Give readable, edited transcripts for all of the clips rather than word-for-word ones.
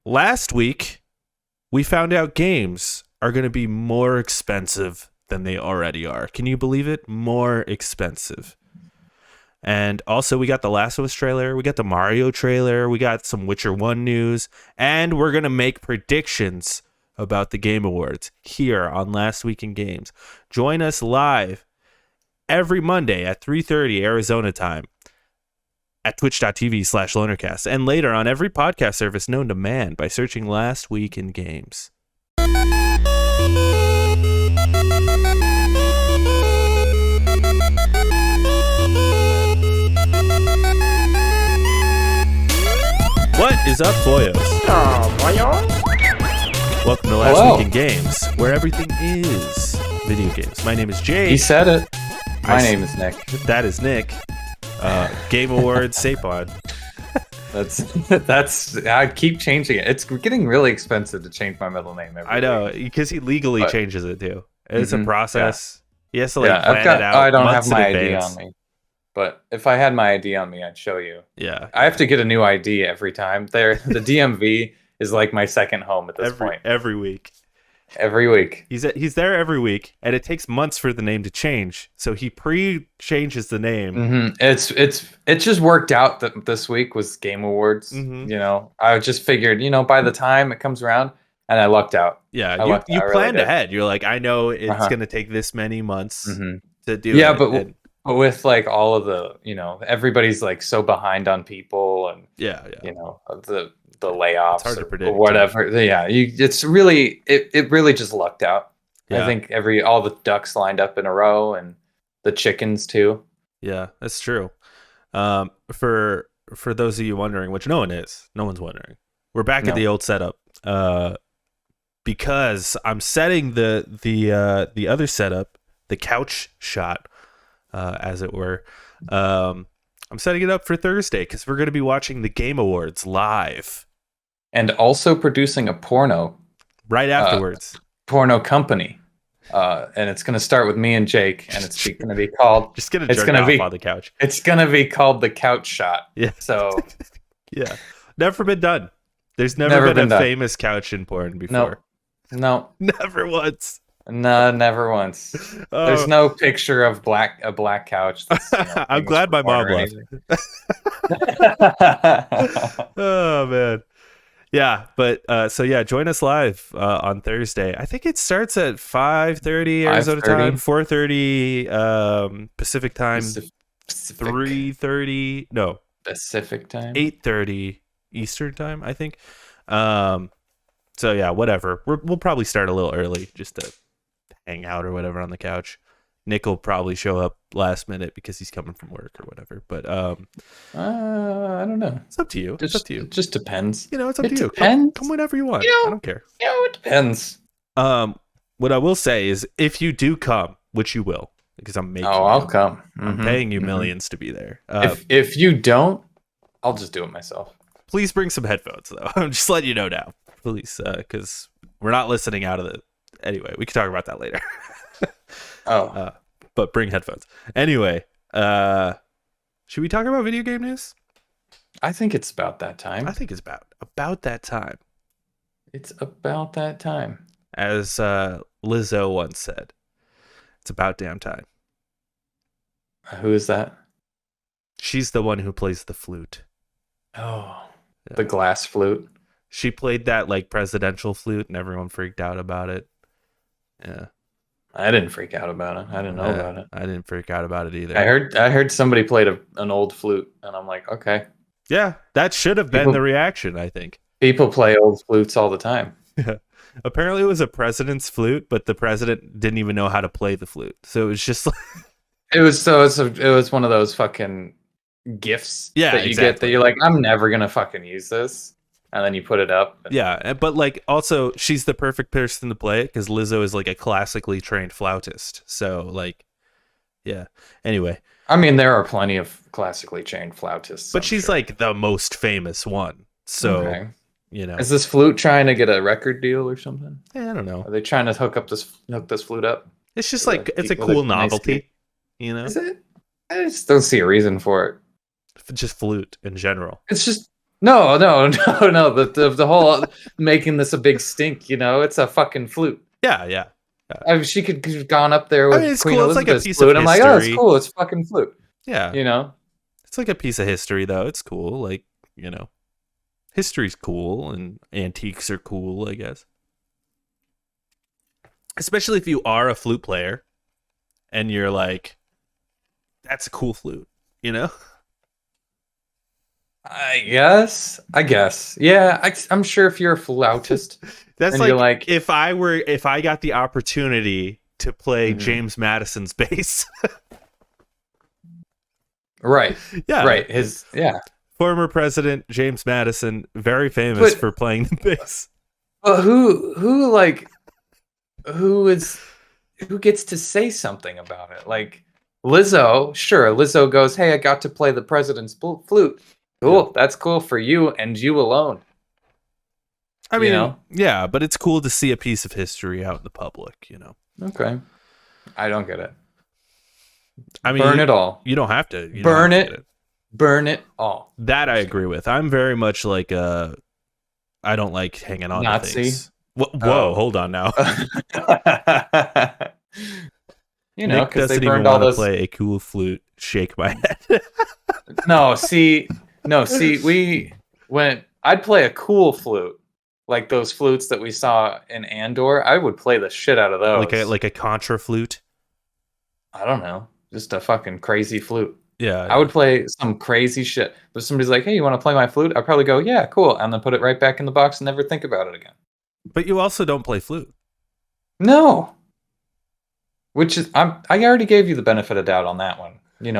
Last week, we found out games are going to be more expensive than they already are. Can you believe it? More expensive. And also, we got the Last of Us trailer, we got the Mario trailer, we got some Witcher 1 news, and we're going to make predictions about the Game Awards here on Last Week in Games. Join us live every Monday at 3:30 Arizona time at twitch.tv/lonercast, and later on every podcast service known to man by searching Last Week in Games. What is up, boyos? Welcome to Last Week in Games, where everything is video games. My name is Jake. He said it. My name is Nick. That is Nick. Game Awards, Sapon. That's. I keep changing it. It's getting really expensive to change my middle name. I know, because he legally changes it too. It's a process. Yeah. He has to plan it out. I don't have my ID on me. But if I had my ID on me, I'd show you. Yeah. I have to get a new ID every time. The DMV is like my second home at this point. Every week. Every week. He's there every week, and it takes months for the name to change. So he pre-changes the name. Mm-hmm. It's just worked out that this week was Game Awards. Mm-hmm. You know, I just figured, by the time it comes around, and I lucked out. Yeah, you planned ahead. You're like, I know it's going to take this many months to do it. Yeah, but with like all of the, everybody's like so behind on people and the layoffs, it's hard to predict, or whatever. Yeah, it's really it really just lucked out. Yeah. I think all the ducks lined up in a row, and the chickens too. Yeah, that's true. For those of you wondering, which no one's wondering, we're back at the old setup. Because I'm setting the other setup, the couch shot, as it were. I'm setting it up for Thursday because we're going to be watching the Game Awards live. And also producing a porno. Right afterwards. Porno company. And it's going to start with me and Jake. And it's going to be called... Just going to jerk off on the couch. It's going to be called The Couch Shot. Yeah. So... yeah. Never been done. There's never been a famous couch in porn before. No. Never once. No, never once. There's no picture of a black couch. That's, I'm glad my mom left. Oh man, yeah. But join us live on Thursday. I think it starts at 5:30 Arizona time, 4:30 Pacific time, 3:30 Pacific time, 8:30 Eastern time. I think. So yeah, whatever. We'll probably start a little early just to hang out or whatever on the couch. Nick will probably show up last minute because he's coming from work or whatever. But I don't know. It's up to you. It's up to you. It just depends. It's up to you. Depends. Come whenever you want. I don't care. It depends. What I will say is, if you do come, which you will, because I'm making. I'll come. I'm paying you millions to be there. If you don't, I'll just do it myself. Please bring some headphones, though. I'm just letting you know now. Please, because we're not listening out of the... Anyway, we can talk about that later. But bring headphones. Anyway, should we talk about video game news? I think it's about that time. I think it's about that time. It's about that time. As Lizzo once said, it's about damn time. Who is that? She's the one who plays the flute. Oh, yeah. The glass flute. She played that like presidential flute, and everyone freaked out about it. Yeah, I didn't freak out about it. I didn't know about it. I didn't freak out about it either. I heard somebody played an old flute, and I'm like, okay. Yeah, that should have been the reaction. I think people play old flutes all the time. Yeah. Apparently, it was a president's flute, but the president didn't even know how to play the flute, so it was just like it was one of those fucking gifts that you get that you're like, I'm never gonna fucking use this. And then you put it up. Yeah, but like also she's the perfect person to play it because Lizzo is like a classically trained flautist. So like, yeah. Anyway, I mean, there are plenty of classically trained flautists, but she's like the most famous one. So is this flute trying to get a record deal or something? Yeah, I don't know. Are they trying to hook this flute up? It's just like it's a cool novelty, Is it? I just don't see a reason for it. Just flute in general. It's just No. The whole making this a big stink, it's a fucking flute. Yeah. I mean, she could have gone up there I with mean, it's Queen cool. It's like a Elizabeth's piece of flute. I'm like, oh, it's history. cool. It's fucking flute. Yeah. You know? It's like a piece of history, though. It's cool. Like, history's cool and antiques are cool, I guess. Especially if you are a flute player and you're like, that's a cool flute, I guess. Yeah, I'm sure if you're a flautist That's and like, you're like, if I got the opportunity to play Mhm. James Madison's bass. right. Yeah. Right. Former President James Madison, very famous for playing the bass. But who gets to say something about it? Like Lizzo, sure. Lizzo goes, "Hey, I got to play the president's flute. Cool. Yeah. That's cool for you and you alone." I mean, yeah, but it's cool to see a piece of history out in the public, Okay. I don't get it. I mean, burn it all. You don't have to. Burn it. Burn it all. That I agree with. I'm very much like I don't like hanging on Nazi? to things. Whoa, hold on now. Nick doesn't they even burned all want to those... play a cool flute. Shake my head. I'd play a cool flute, like those flutes that we saw in Andor. I would play the shit out of those. Like a contra flute. I don't know, just a fucking crazy flute. Yeah, I would play some crazy shit. But somebody's like, "Hey, you want to play my flute?" I'd probably go, "Yeah, cool," and then put it right back in the box and never think about it again. But you also don't play flute. No. Which is, I already gave you the benefit of doubt on that one.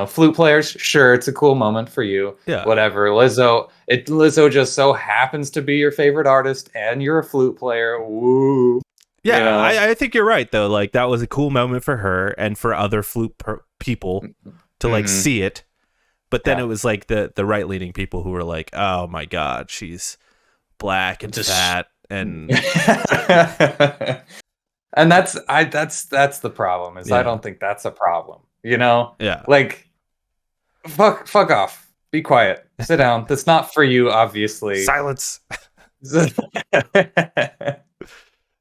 Flute players, sure, it's a cool moment for you. Yeah. Whatever. Lizzo just so happens to be your favorite artist, and you're a flute player. Woo. Yeah, I think you're right though. Like that was a cool moment for her and for other flute people to like see it. But then it was like the right leaning people who were like, "Oh my god, she's black and fat and." And that's the problem. I don't think that's a problem. Yeah. Like, fuck off. Be quiet. Sit down. That's not for you, obviously. Silence.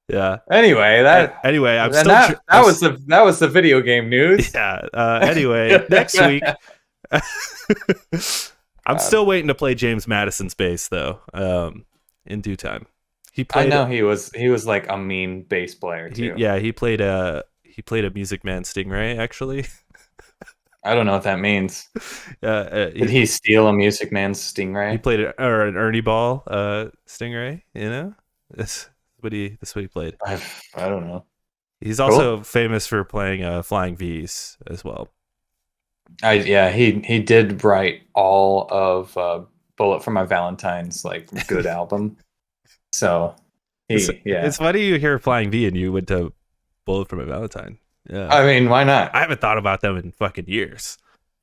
Yeah. Anyway, that was the video game news. Yeah. Anyway, next week, I'm still waiting to play James Madison's bass though. In due time. I know he was like a mean bass player too. He played a Music Man Stingray actually. I don't know what that means. Did he steal a Music Man's Stingray? He played an Ernie Ball Stingray. That's what he played. I don't know. He's also famous for playing Flying V's as well. He did write all of Bullet for My Valentine's good album. So it's funny you hear Flying V and you went to Bullet for My Valentine. Yeah. I mean, why not? I haven't thought about them in fucking years.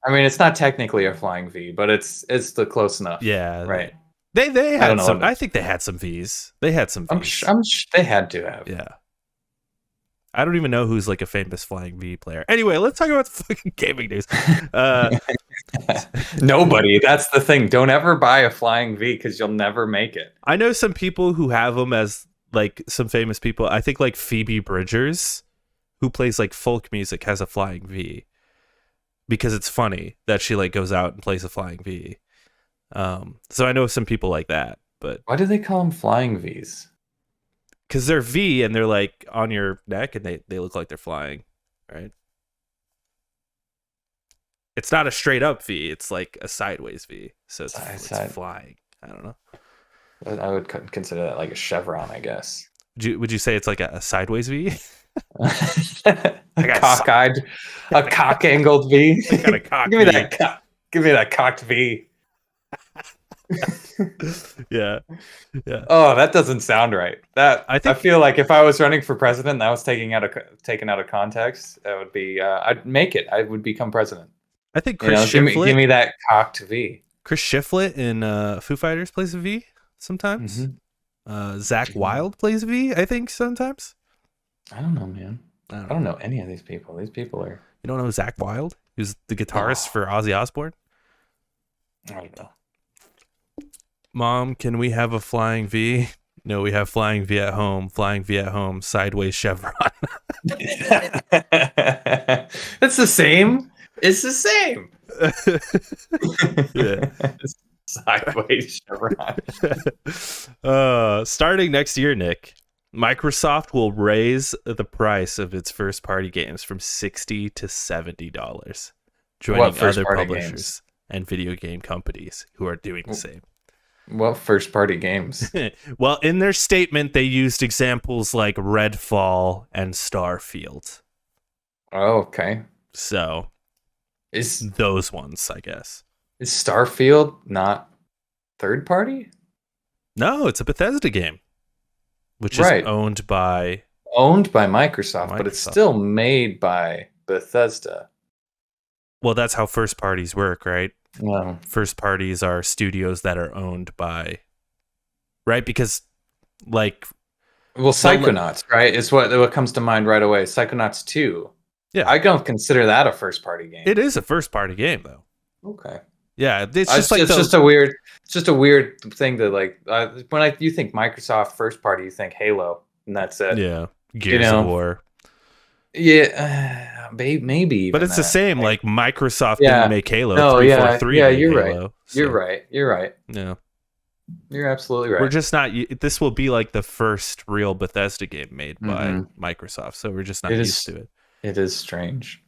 I mean, it's not technically a Flying V, but it's the close enough. Yeah. Right. They had some. I think they had some V's. They had some V's. I'm sure they had to have. Yeah. I don't even know who's like a famous Flying V player. Anyway, let's talk about the fucking gaming news. Nobody. That's the thing. Don't ever buy a Flying V because you'll never make it. I know some people who have them as like some famous people. I think like Phoebe Bridgers, who plays like folk music, has a Flying V because it's funny that she like goes out and plays a Flying V. So I know some people like that, but why do they call them Flying Vs? Because they're V and they're like on your neck and they look like they're flying, right? It's not a straight up V. It's like a sideways V. So it's flying. I don't know. I would consider that like a chevron, I guess. Would you say it's like a sideways V? A cock-angled V. I got a cock Give me that cocked V. Yeah. Oh, that doesn't sound right. I feel like if I was running for president, and that was taken out of context. That would be. I'd make it. I would become president. I think Chris Shiflett. Give me that cocked V. Chris Shiflett in Foo Fighters plays a V sometimes. Zach Wilde plays a V. I think sometimes. I don't know, man. I don't know any of these people. These people are. You don't know Zach Wilde? Who's the guitarist for Ozzy Osbourne? I don't know. Mom, can we have a flying V? No, we have flying V at home. Flying V at home. Sideways chevron. It's the same. It's the same. Yeah. Sideways chevron. Starting next year, Nick, Microsoft will raise the price of its first party games from $60 to $70, joining other publishers games? and video game companies who are doing the same. What first party games? Well, in their statement, they used examples like Redfall and Starfield. Oh, okay. So, Is those ones, I guess. Is Starfield not third party? No, it's a Bethesda game, which Right. is owned by Microsoft, but it's still made by Bethesda. Well, that's how first parties work, right? Well, First parties are studios that are owned by, right? Because, like, Psychonauts, right? Is what comes to mind right away. Psychonauts 2. Yeah. I don't consider that a first party game. It is a first party game, though. Okay. Yeah, it's just like it's just a weird thing to like. When you think Microsoft first party, you think Halo, and that's it. Yeah, Gears of War. Yeah, maybe. Even but it's the same. Like Microsoft Yeah. didn't make Halo. No, 343 yeah, made you're Halo, right. so, You're right. You're right. Yeah, You're absolutely right. we're just not. This will be like the first real Bethesda game made by Microsoft, so we're just not used to it. It is strange.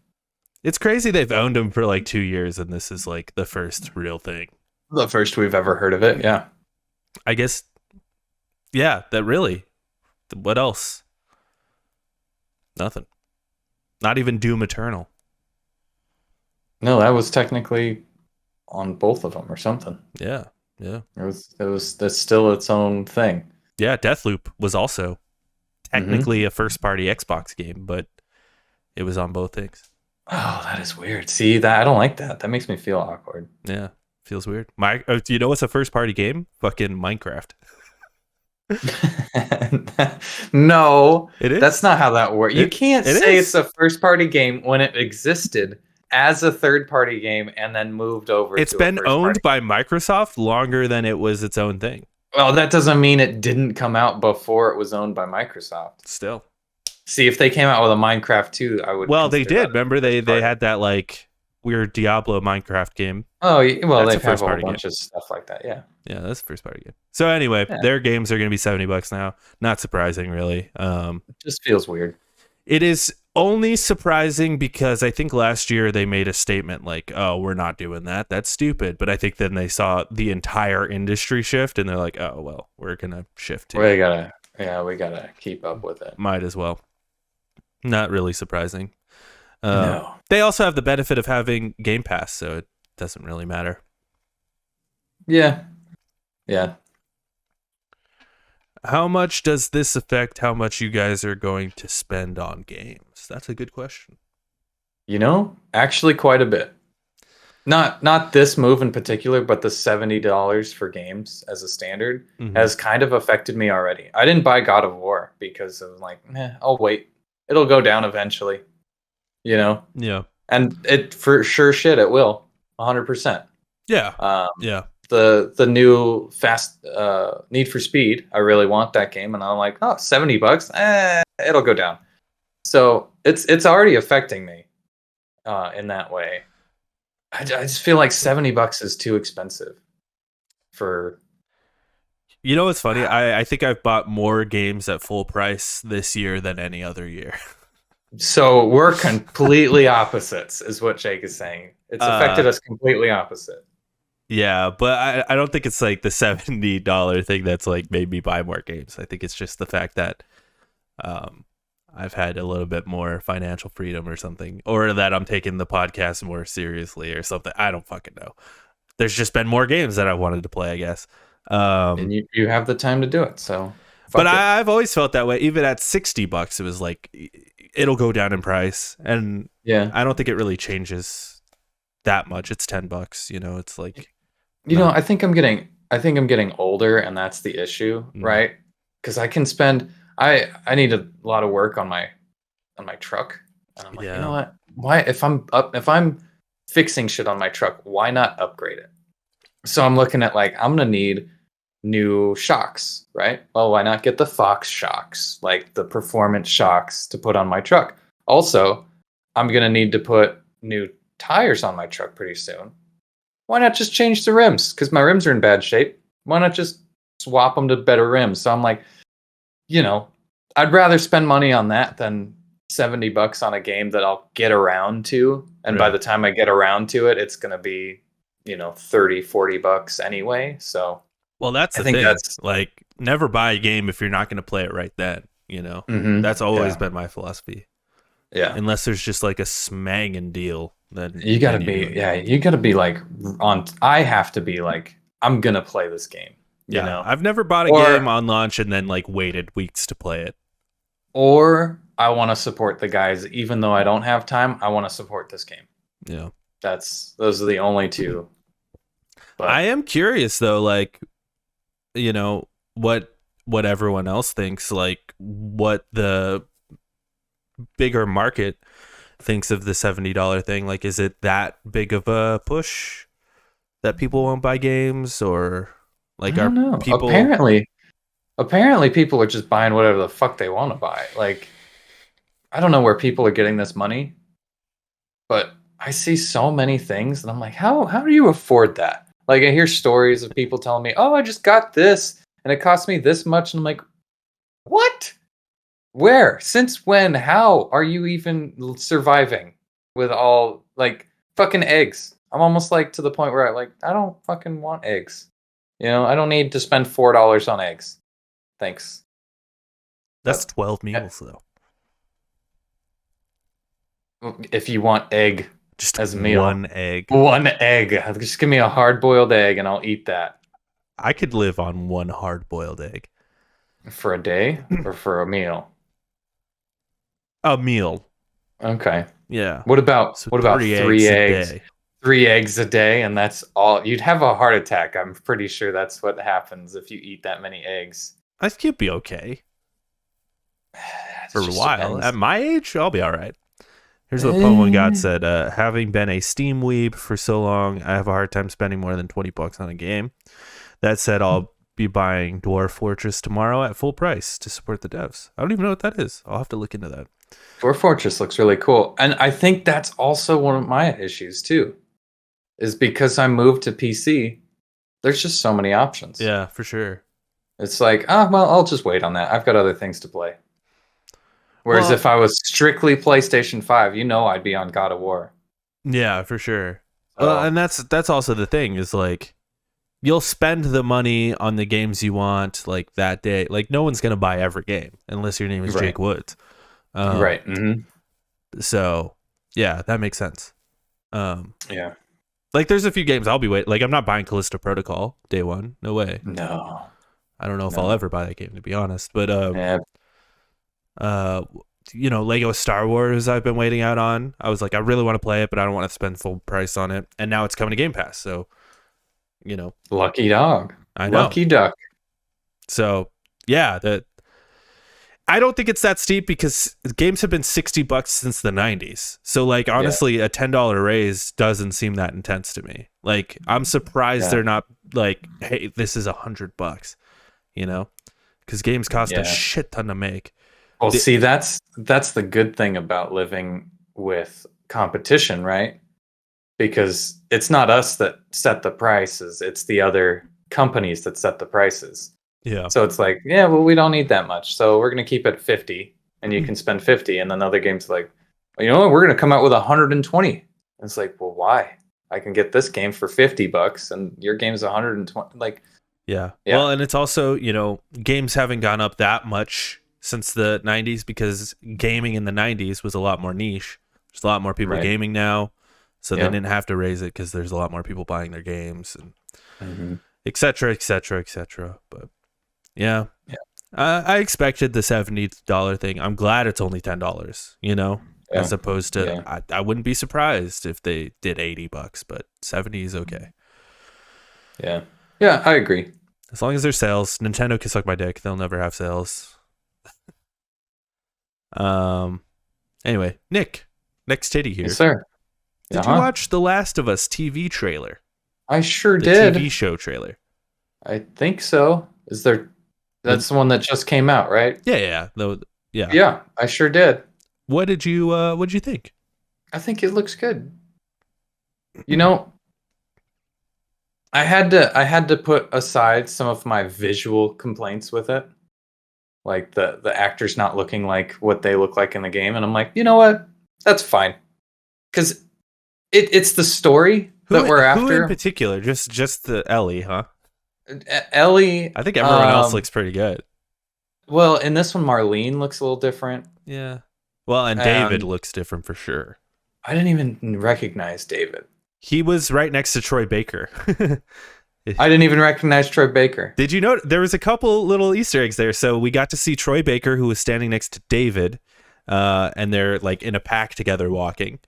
It's crazy they've owned them for like 2 years, and this is like the first real thing. The first we've ever heard of it. Yeah. I guess. Yeah, that really. What else? Nothing. Not even Doom Eternal. No, that was technically on both of them or something. Yeah, yeah. That's still its own thing. Yeah, Deathloop was also technically a first-party Xbox game, but it was on both things. Oh, that is weird. See, that I don't like that. That makes me feel awkward. Yeah, feels weird. Do you know what's a first-party game? Fucking Minecraft. No, it is. That's not how that works. You can't say it's a first-party game when it existed as a third-party game and then moved over. It's been owned by Microsoft longer than it was its own thing. Well, that doesn't mean it didn't come out before it was owned by Microsoft. Still. See, if they came out with a Minecraft 2, I would. Well, they did. Remember, they had that like weird Diablo Minecraft game. Oh, well, they have a whole bunch of stuff like that. Yeah. Yeah, that's the first party game. So anyway, their games are going to be $70 now. Not surprising, really. It just feels weird. It is only surprising because I think last year they made a statement like, "Oh, we're not doing that. That's stupid." But I think then they saw the entire industry shift, and they're like, "Oh, well, we're gonna shift too." We gotta keep up with it. Might as well. Not really surprising. No. They also have the benefit of having Game Pass, so it doesn't really matter. Yeah. Yeah. How much does this affect how much you guys are going to spend on games? That's a good question. Actually quite a bit. Not this move in particular, but the $70 for games as a standard has kind of affected me already. I didn't buy God of War because I was like, I'll wait. It'll go down eventually. Yeah. And it for sure it will. 100%. Yeah. Yeah. The new fast Need for Speed, I really want that game, and I'm like, oh, $70, it'll go down. So it's already affecting me in that way. I just feel like $70 is too expensive for. You know what's funny? I think I've bought more games at full price this year than any other year. So we're completely opposites, is what Jake is saying. It's affected us completely opposite. Yeah, but I don't think it's like the $70 thing that's like made me buy more games. I think it's just the fact that I've had a little bit more financial freedom or something, or that I'm taking the podcast more seriously or something. I don't fucking know. There's just been more games that I wanted to play, I guess. And you have the time to do it, so. But I've always felt that way. Even at $60, it was like it'll go down in price, and I don't think it really changes that much. It's $10. It's like. I think I'm getting older, and that's the issue, right? Because I can spend. I need a lot of work on my truck, and I'm like, you know what? Why if I'm fixing shit on my truck, why not upgrade it? So I'm looking at like I'm gonna need new shocks, right? Well, why not get the Fox shocks, like the performance shocks to put on my truck? Also, I'm going to need to put new tires on my truck pretty soon. Why not just change the rims? Because my rims are in bad shape. Why not just swap them to better rims? So I'm like, I'd rather spend money on that than $70 on a game that I'll get around to. And by Right. the time I get around to it, it's going to be, 30, $40 anyway. So Well, that's I the think thing. that's, Like, never buy a game if you're not going to play it right then. You know, mhm, that's always yeah, been my philosophy. yeah. Unless there's just like a smanging deal, then you do it. You gotta be like I have to be like, I'm going to play this game, Yeah, I've never bought a game or, on launch and then like waited weeks to play it. or I want to support the guys, even though I don't have time. I want to support this game. Yeah, Those are the only two. I But am curious though, like you know what everyone else thinks, like what the bigger market thinks of the $70 thing. Like, is it that big of a push that people won't buy games, or I like don't are know. people? Apparently people are just buying whatever the fuck they want to buy. Like, I don't know where people are getting this money, but I see so many things and I'm like, how do you afford that? Like, I hear stories of people telling me, "Oh, I just got this and it cost me this much." And I'm like, "What? Where? Since when? How are you even surviving with all like fucking eggs?" I'm almost like to the point where I don't fucking want eggs. I don't need to spend $4 on eggs. Thanks. That's But 12 yeah, meals though. if you want egg Just as a meal, one egg. one egg. Just give me a hard boiled egg and I'll eat that I could live on one hard boiled egg. for a day or for a meal. A meal. Okay. Yeah. What about So what about 3 eggs three a eggs? day. 3 eggs a day, and that's all. You'd have a heart attack. I'm pretty sure that's what happens if you eat that many eggs. I think it'd be okay It for a just while. At depends. my age, I'll be all right. Here's what Pokemon God Eh, said. Having been a Steam weeb for so long, I have a hard time spending more than $20 on a game. That said, I'll be buying Dwarf Fortress tomorrow at full price to support the devs. I don't even know what that is. I'll have to look into that. Dwarf Fortress looks really cool, and I think that's also one of my issues too. Is because I moved to PC. There's just so many options. Yeah, for sure. It's like, well, I'll just wait on that. I've got other things to play. Whereas Well, if I was strictly PlayStation 5, I'd be on God of War. yeah, for sure. Well, So, and that's also the thing is like you'll spend the money on the games you want like that day. Like no one's gonna buy every game unless your name is right. Jake Woods. Um, Right. Hmm. so yeah, that makes sense. Um, Yeah. like there's a few games I'll be waiting. Like I'm not buying Callisto Protocol day one. No way. No. I don't know if I'll No. ever buy that game to be honest. But Yeah. uh, Lego Star Wars I've been waiting out on. I was like, I really want to play it, but I don't want to spend full price on it. And now it's coming to Game Pass. So Lucky dog. I know. Lucky duck. So yeah, that I don't think it's that steep because games have been $60 since the 90s. So like Yeah. honestly, a $10 raise doesn't seem that intense to me. Like I'm surprised Yeah. they're not like, hey, this is $100, because games cost a Yeah. shit ton to make. Well, The- see, that's the good thing about living with competition, right? Because it's not us that set the prices, it's the other companies that set the prices. yeah, So it's like, yeah, well, we don't need that much. So we're going to keep it 50 and you can spend 50. And then other games like, well, you know what? We're going to come out with 120. And it's like, well, why? I can get this game for $50 and your game's 120. Like, yeah. yeah, Well, and it's also games haven't gone up that much since the 90s because gaming in the 90s was a lot more niche. There's a lot more people right. gaming now, so they Yeah. didn't have to raise it because there's a lot more people buying their games and Hmm. et cetera, et cetera, et cetera. But yeah, Yeah. I expected the $70 thing. I'm glad it's only $10. Yeah. As opposed to Yeah. I wouldn't be surprised if they did $80, but 70 is okay. Yeah. Yeah. I agree. As long as there's sales, Nintendo can suck my dick. They'll never have sales. Anyway, Nick, next titty here. Yes, sir. Did you watch the Last of Us TV trailer? I sure The did. TV show trailer. I think so. Is there? The That's the one that just came out, right? yeah, yeah, yeah. Yeah, I sure did. What did you think? I think it looks good. You know, I had to put aside some of my visual complaints with it, like the actors not looking like what they look like in the game, and I'm like, you know what? That's fine, because it's the story that we're Who in after. particular? Just the Ellie, huh? Ellie, I think everyone else looks pretty good. well, in this one, Marlene looks a little different, Yeah. Well, and David and looks different for sure. I didn't even recognize David. He was right next to Troy Baker. I didn't even recognize Troy Baker. Did you know there was a couple little Easter eggs there? So we got to see Troy Baker, who was standing next to David, and they're like in a pack together walking.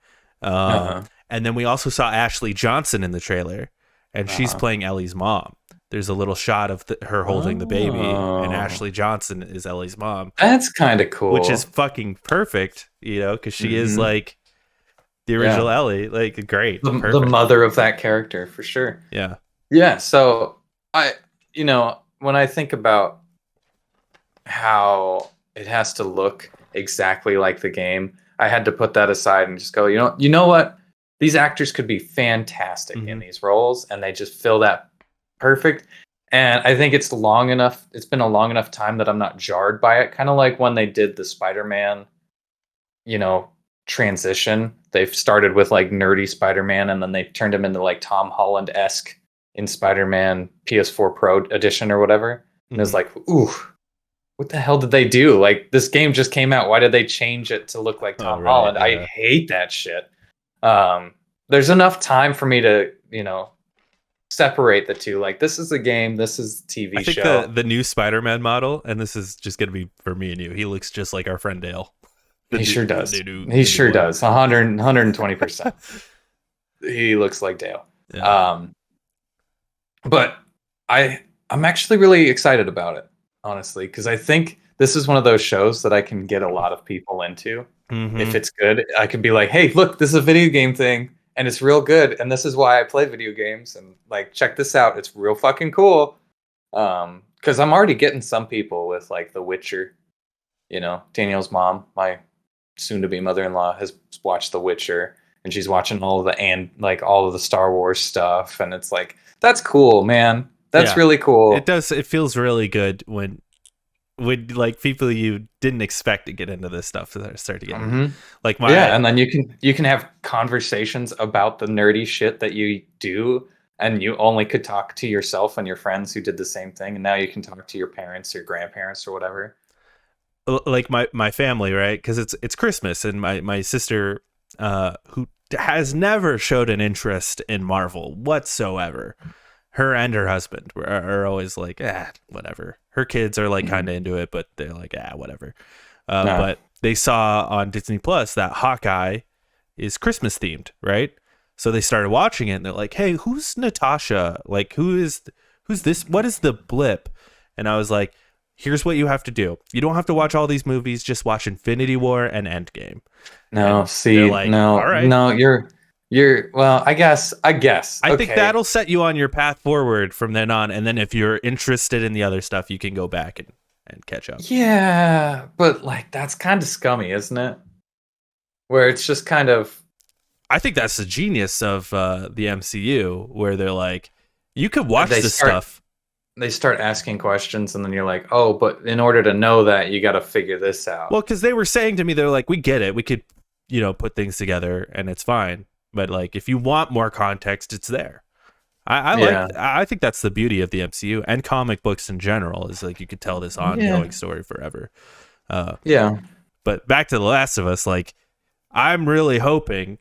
Uh-huh. And then we also saw Ashley Johnson in the trailer, and she's Uh-huh. playing Ellie's mom. There's a little shot of her holding the baby, and Oh, Ashley Johnson is Ellie's mom, that's kind of which is cool. fucking perfect, because she is Hmm. like the Yeah, original Ellie. Like, great, the perfect. mother of that character for sure. Yeah. Yeah. So I, when I think about how it has to look exactly like the game, I had to put that aside and just go, you know what? These actors could be fantastic in Hmm. these roles, and they just fill that perfect. And I think it's long enough. It's been a long enough time that I'm not jarred by it. Kind of like when they did the Spider-Man, you know, transition. They've started with like nerdy Spider-Man, and then they turned him into like Tom Holland-esque in Spider-Man PS4 Pro edition or whatever. And it's Hmm. like, ooh, what the hell did they do? Like, this game just came out. Why did they change it to look like Oh, Tom right. Holland? I Yeah. hate that shit. There's enough time for me to, separate the two. Like, this is a game, this is a I TV think show. the new Spider-Man model, and this is just gonna be for me and you. He looks just like our friend Dale. He sure The does. new He the new sure one. does. 120%. He looks like Dale. Yeah. Um, but I'm actually really excited about it, honestly, because I think this is one of those shows that I can get a lot of people into. If Hmm. it's good, I could be like, "Hey, look, this is a video game thing, and it's real good, and this is why I play video games, and like, check this out, it's real fucking cool." Because I'm already getting some people with like The Witcher. Danielle's mom, my soon-to-be mother-in-law, has watched The Witcher, and she's watching all of the Star Wars stuff, and it's like, that's cool, man. That's Yeah. really It cool. does. It feels really good when like people you didn't expect to get into this stuff start to get into. Hmm. Like Yeah, my and then you can have conversations about the nerdy shit that you do, and you only could talk to yourself and your friends who did the same thing, and now you can talk to your parents or grandparents or whatever. like my family, right? Because it's Christmas, and my sister, who has never showed an interest in Marvel whatsoever. Her and her husband are always like, whatever. Her kids are like Hmm. kind of into it, but they're like, whatever. No. But they saw on Disney Plus that Hawkeye is Christmas themed, right? So they started watching it, and they're like, "Hey, who's Natasha? Like, who's this? What is the blip?" And I was like, "Here's what you have to do. You don't have to watch all these movies. Just watch Infinity War and Endgame." No, And they're see, like, no, "All right." no, you're well, I guess. I think Okay. that'll set you on your path forward from then on. And then if you're interested in the other stuff, you can go back and catch up. Yeah, but like that's kind of scummy, isn't it? Where it's just kind of I think that's the genius of the MCU, where they're like, you could watch they this start stuff. they start asking questions, and then you're like, "Oh, but in order to know that, you got to figure this Well, out." because they were saying to me, they're like, we get it. We could, put things together and it's fine. But like, if you want more context, it's there. Yeah. I think that's the beauty of the MCU and comic books in general is like you could tell this Yeah. ongoing story forever. Uh, Yeah. but back to The Last of Us, like, I'm really hoping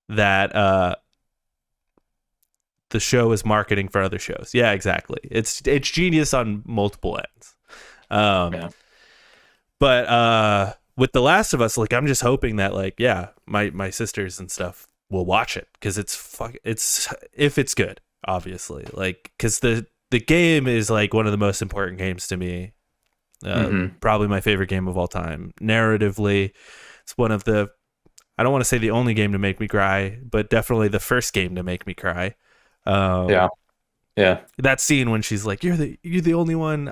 that the show is marketing for other shows. Yeah, exactly. It's genius on multiple ends. Um, Yeah. but with The Last of Us, like, I'm just hoping that, like, yeah, my sisters and stuff will watch it because it's if it's good, obviously, like, because the game is like one of the most important games to me. Mhm. Probably my favorite game of all time. Narratively, it's one of the, I don't want to say the only game to make me cry, but definitely the first game to make me cry. Um, Yeah. Yeah. That scene when she's like, you're the only one,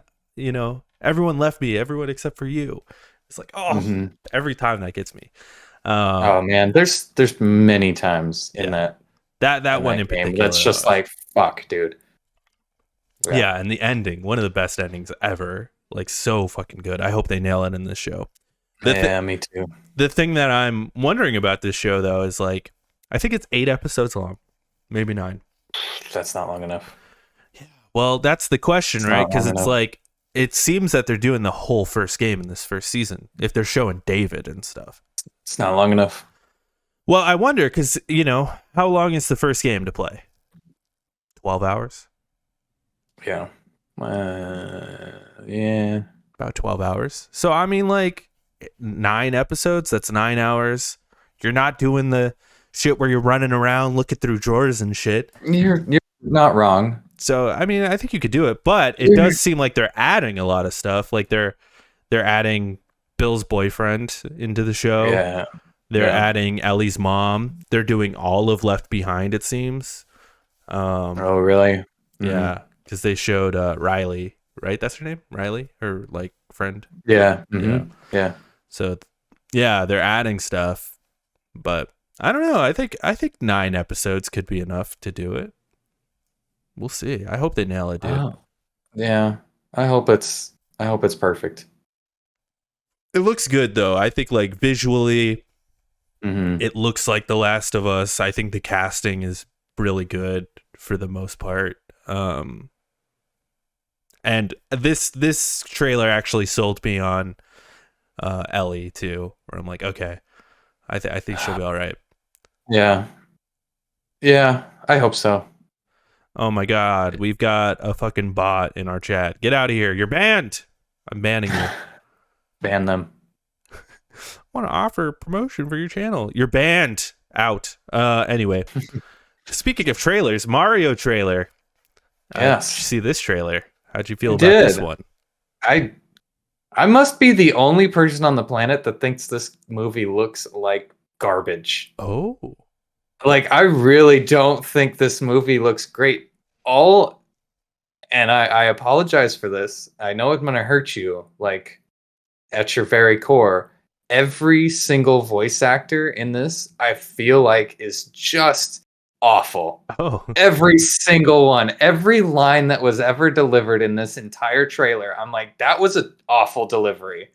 everyone left me, everyone except for you. It's like, oh, Hmm. every time that gets me. Oh man, there's many times in Yeah. that That in one that in game that's particular. just like fuck, dude. Yeah. Yeah, and the ending, one of the best endings ever. Like so fucking good. I hope they nail it in this show. Yeah, me too. The thing that I'm wondering about this show though is like, I think it's 8 episodes long, maybe 9. That's not long enough. Well, that's the question, It's right? not Because long it's enough. like it seems that they're doing the whole first game in this first season. If they're showing David and stuff. It's not long enough. Well, I wonder because how long is the first game to play? 12 hours. Yeah. Yeah. About 12 hours. So I mean, like 9 episodes. That's 9 hours. You're not doing the shit where you're running around looking through drawers and shit. You're not wrong. So I mean, I think you could do it, but it does seem like they're adding a lot of stuff. Like they're adding Bill's boyfriend into the show. Yeah. They're Yeah. adding Ellie's mom. They're doing all of Left Behind, it seems. Oh, really? Yeah, because they showed Riley, right? That's her name, Riley, her like friend. Yeah. Yeah. Yeah. So, yeah, they're adding stuff, but I don't know. I think 9 episodes could be enough to do it. We'll see. I hope they nail it, dude. Oh, yeah. I hope it's perfect. It looks good though. I think like visually, Mm-hmm. it looks like The Last of Us. I think the casting is really good for the most part. And this trailer actually sold me on Ellie too, where I'm like, okay, I think she'll be all right. Yeah. Yeah. I hope so. Oh my god, we've got a fucking bot in our chat. Get out of here. You're banned. I'm banning you. Ban them. Want to offer promotion for your channel. You're banned. Out. Anyway, speaking of trailers, Mario trailer. Yes. Did you see this trailer? How'd you feel I about this did. one? I must be the only person on the planet that thinks this movie looks like garbage. Oh. Like, I really don't think this movie looks great. And I apologize for this. I know it's gonna hurt you, like, at your very core. Every single voice actor in this, I feel like, is just awful. Oh. Every single one, every line that was ever delivered in this entire trailer, I'm like, that was an awful delivery.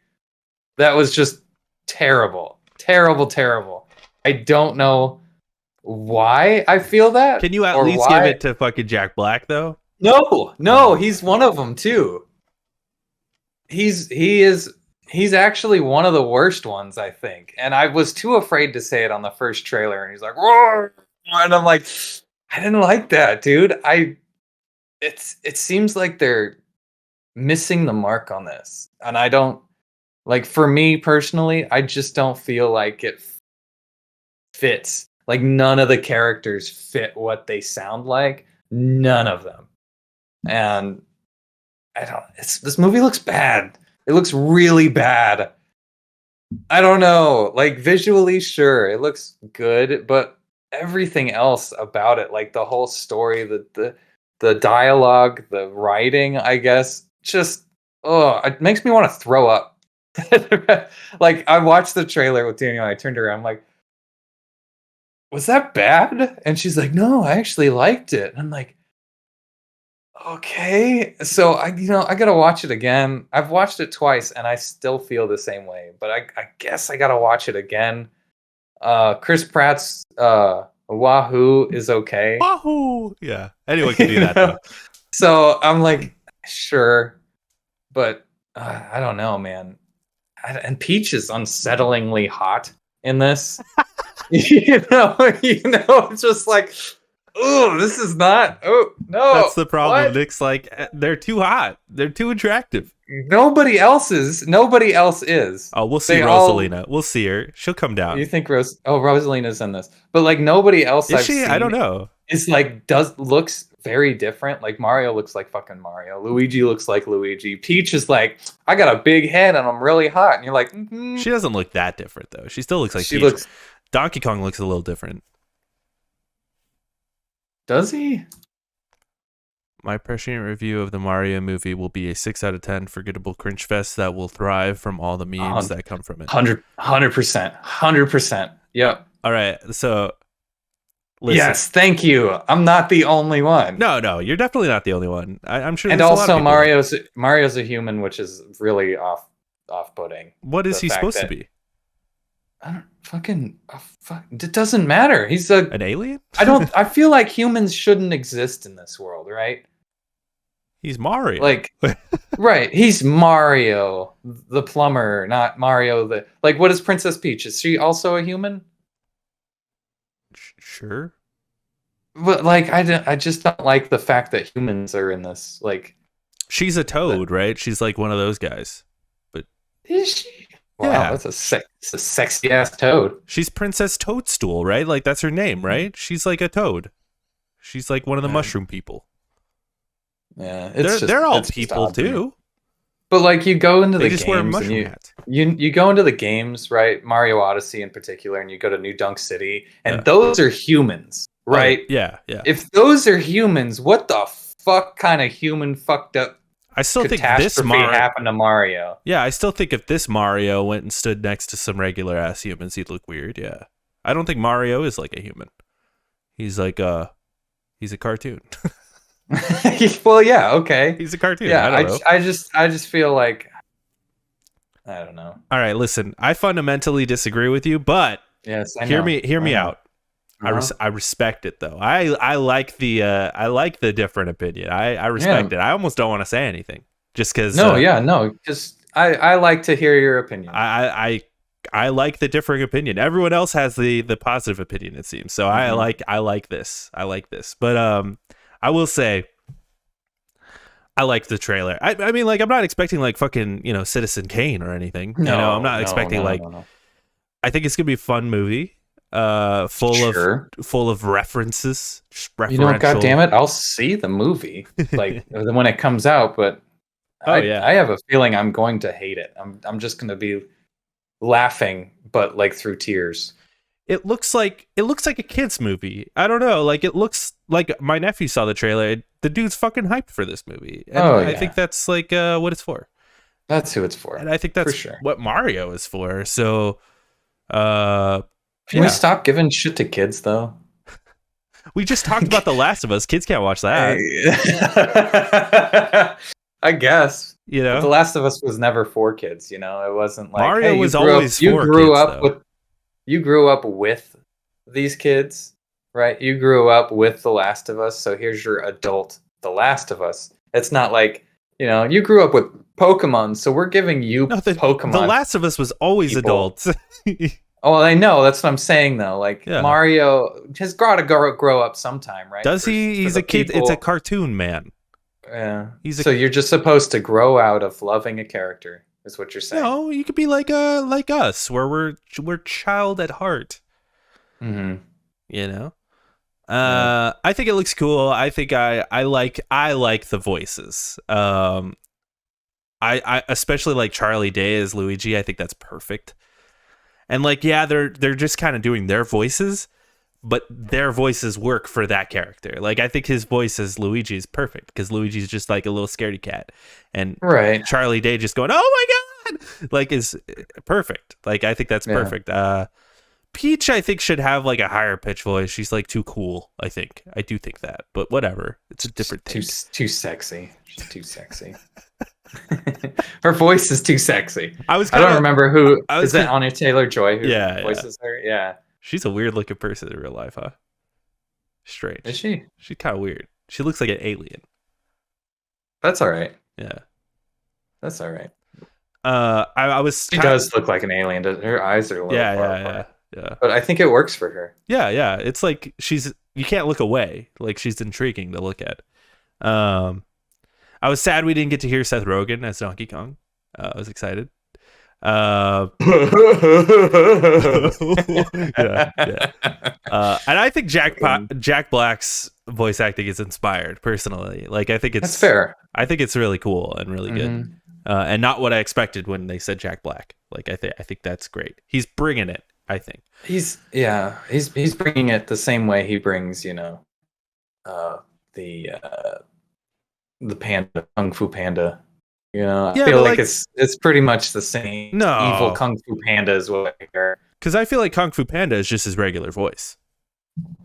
That was just terrible. Terrible, terrible. I don't know why I feel that. Can you at or least why... give it to fucking Jack Black though? No, he's one of them too. He's actually one of the worst ones, I think. And I was too afraid to say it on the first trailer, and he's like, roar! And I'm like, I didn't like that, dude. It seems like they're missing the mark on this. And I don't, like, for me personally, I just don't feel like it fits. Like, none of the characters fit what they sound like. None of them. And this movie looks bad. It looks really bad. I don't know. Like, visually, sure, it looks good, but everything else about it, like the whole story, the dialogue, the writing, I guess, just it makes me want to throw up. Like, I watched the trailer with Daniel, and I turned around, I'm like, was that bad? And she's like, no, I actually liked it. And I'm like, okay, so I gotta watch it again. I've watched it twice and I still feel the same way, but I guess I gotta watch it again. Chris Pratt's Wahoo is okay. Wahoo! Yeah, anyone can do that though. So I'm like, sure, but I don't know, man. And Peach is unsettlingly hot in this. It's just like, oh, this is not. Oh no, That's the problem. What? Nick's like, they're too hot. They're too attractive. Nobody else is. Oh, we'll see They Rosalina. We'll see her. She'll come down. You think Rosalina's in this, but like nobody else Is I've she? seen I don't know. is like looks very different. Like Mario looks like fucking Mario. Luigi looks like Luigi. Peach is like, I got a big head and I'm really hot, and you're like, She doesn't look that different though. She still looks like she Peach. looks. Donkey Kong looks a little different. Does he? My prescient review of the Mario movie will be a 6 out of 10 forgettable cringe fest that will thrive from all the memes that come from it. 100%. 100%. Yep. All right, so listen. Yes, thank you. I'm not the only one. No, you're definitely not the only one. I'm sure And there's a lot of also people. Mario's a human, which is really off-putting. What is The he fact supposed to that be? I don't fucking it doesn't matter. He's a An alien? I feel like humans shouldn't exist in this world, right? He's Mario. Like right, he's Mario the plumber, not Mario the like what is Princess Peach? Is she also a human? Sure. But like I just don't like the fact that humans are in this. Like She's a toad, right? She's like one of those guys. But is she? Wow, yeah, that's a sexy ass toad. she's Princess Toadstool, right? Like that's her name, right? She's like a toad. She's like one of the mushroom people. Yeah, They're all people too. But like you go into They the just wear games and mushroom hats. you go into the games, right? Mario Odyssey in particular, and you go to New Dunk City, and Yeah. those are humans, right? Oh, yeah. If those are humans, what the fuck kind of human fucked up I still think this catastrophe happened to Mario? Yeah, I still think if this Mario went and stood next to some regular ass humans, he'd look weird. Yeah, I don't think Mario is like a human. He's like he's a cartoon. Well, yeah, okay. He's a cartoon. Yeah, I don't know. I just feel like I don't know. All right, listen. I fundamentally disagree with you, but Yes, I hear know. me out. Uh-huh. I respect it though. I like the different opinion. I respect it. I almost don't want to say anything just because. No. Just I like to hear your opinion. I like the differing opinion. Everyone else has the positive opinion, it seems. So I like this. I like this. But I will say I like the trailer. I mean, like, I'm not expecting like fucking, Citizen Kane or anything. I'm not expecting no. I think it's gonna be a fun movie. Full of references. God damn it, I'll see the movie like when it comes out, but I have a feeling I'm going to hate it. I'm just going to be laughing, but like through tears. It looks like a kid's movie. I don't know. Like it looks like my nephew saw the trailer. The dude's fucking hyped for this movie, and I think that's like what it's for. That's who it's for, and I think that's for sure what Mario is for. So, can we stop giving shit to kids though? We just talked about The Last of Us. Kids can't watch that. I guess. But The Last of Us was never for kids. It wasn't like Mario was always for kids. You grew up with these kids, right? You grew up with The Last of Us, so here's your adult The Last of Us. It's not like, you grew up with Pokemon, so we're giving you Pokemon. The Last of Us was always adults. Oh, I know. That's what I'm saying, though. Like, Mario has got to grow up sometime, right? Does he? He's a kid. It's a cartoon, man. Yeah. So you're just supposed to grow out of loving a character, is what you're saying. No, you could be like us, where we're child at heart. Mm-hmm. I think it looks cool. I think I like the voices. I especially like Charlie Day as Luigi. I think that's perfect. And like, yeah, they're just kind of doing their voices, but their voices work for that character. Like, I think his voice as Luigi is perfect because Luigi's just like a little scaredy cat, and Charlie Day just going, "Oh my god!" like is perfect. Like, I think that's perfect. Peach, I think, should have like a higher pitch voice. She's like too cool. I do think that, but whatever. It's a different thing. Too sexy. She's too sexy. Her voice is too sexy. I don't remember who is it. Anya Taylor-Joy who voices her. Yeah, she's a weird looking person in real life, huh? Strange. Is she? She's kind of weird. She looks like an alien. That's all right. Yeah, that's all right. I was. She does look like an alien. Her eyes are a little far apart. Yeah. But I think it works for her. Yeah. It's like you can't look away. Like, she's intriguing to look at. I was sad we didn't get to hear Seth Rogen as Donkey Kong. I was excited. And I think Jack Black's voice acting is inspired, personally. Like, I think that's fair. I think it's really cool and really good. And not what I expected when they said Jack Black. Like, I think that's great. He's bringing it, I think. He's bringing it the same way he brings, the the panda, Kung Fu Panda. You know, I Yeah, feel but like like it's pretty much the same. Evil no, Kung Fu Panda is what I hear. because I feel like Kung Fu Panda is just his regular voice,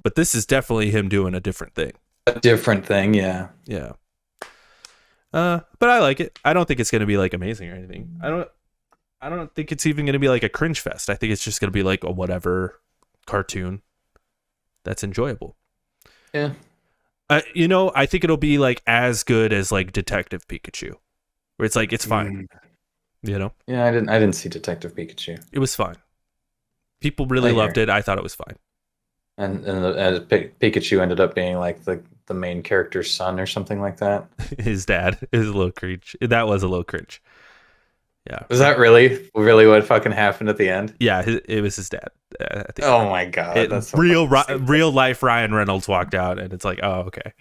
but this is definitely him doing a different thing. A different thing, yeah. Yeah. But I like it. I don't think it's gonna be like amazing or anything. I don't think it's even gonna be like a cringe fest. I think it's just gonna be like a whatever cartoon that's enjoyable. Yeah. I think it'll be like as good as like Detective Pikachu, where it's like it's fine. Mm. You know, Yeah, I didn't see Detective Pikachu. it was fine. People I really loved hear. it. I thought it was fine. Pikachu ended up being like the main character's son or something like that. His dad is a little cringe. That was a little cringe. Yeah. Is that really what fucking happened at the end? Yeah, it was his dad. At the end. Oh my god, that's so fucking stupid. Real life Ryan Reynolds walked out, and it's like, oh, okay,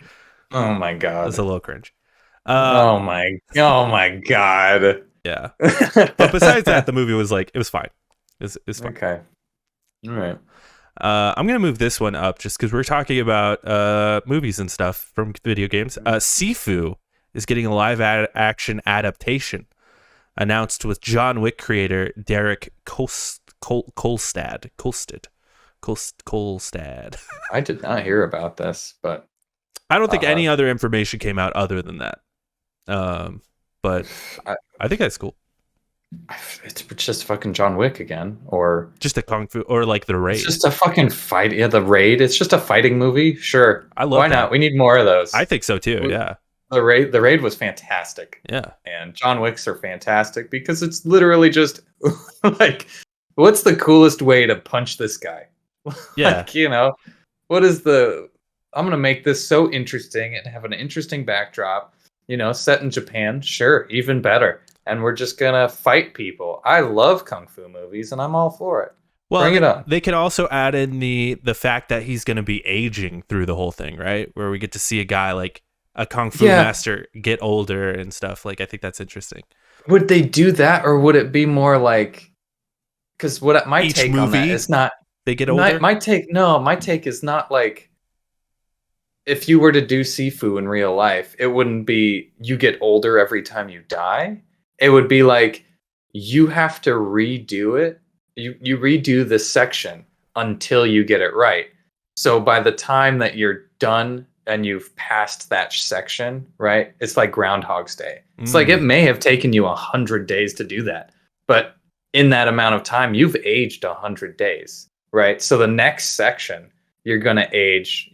Oh my that's a god. little cringe. Uh, Oh my god. yeah. But besides that, the movie was like, it was fine. It's fine. Okay. All right. I'm gonna move this one up just because we're talking about movies and stuff from video games. Sifu is getting a live action adaptation announced with John Wick creator Derek Kolstad. I did not hear about this, but I don't think any other information came out other than that. But I think that's cool. it's just fucking John Wick again, or Just a kung fu, or like the Raid. it's just a fucking fight. Yeah, the Raid. It's just a fighting movie. Sure, I love why that. not? We need more of those. I think so too. Yeah, The Raid was fantastic. yeah. And John Wicks are fantastic because it's literally just like, what's the coolest way to punch this guy? Yeah. Like, you know, what is the? I'm gonna make this so interesting and have an interesting backdrop. You know, set in Japan. Sure, even better. And we're just gonna fight people. I love kung fu movies, and I'm all for it. Well, Bring it on. they can also add in the fact that he's going to be aging through the whole thing, right? Where we get to see a guy like a kung fu master get older and stuff. Like, I think that's interesting. Would they do that, or would it be more like? Because what my Each take movie, on that is not. They get older. My take is not like. If you were to do Sifu in real life, it wouldn't be you get older every time you die. It would be like you have to redo it. You redo this section until you get it right. So by the time that you're done and you've passed that section, right? It's like Groundhog's Day. It's like it may have taken you 100 days to do that, but in that amount of time, you've aged 100 days, right? So the next section, you're gonna age,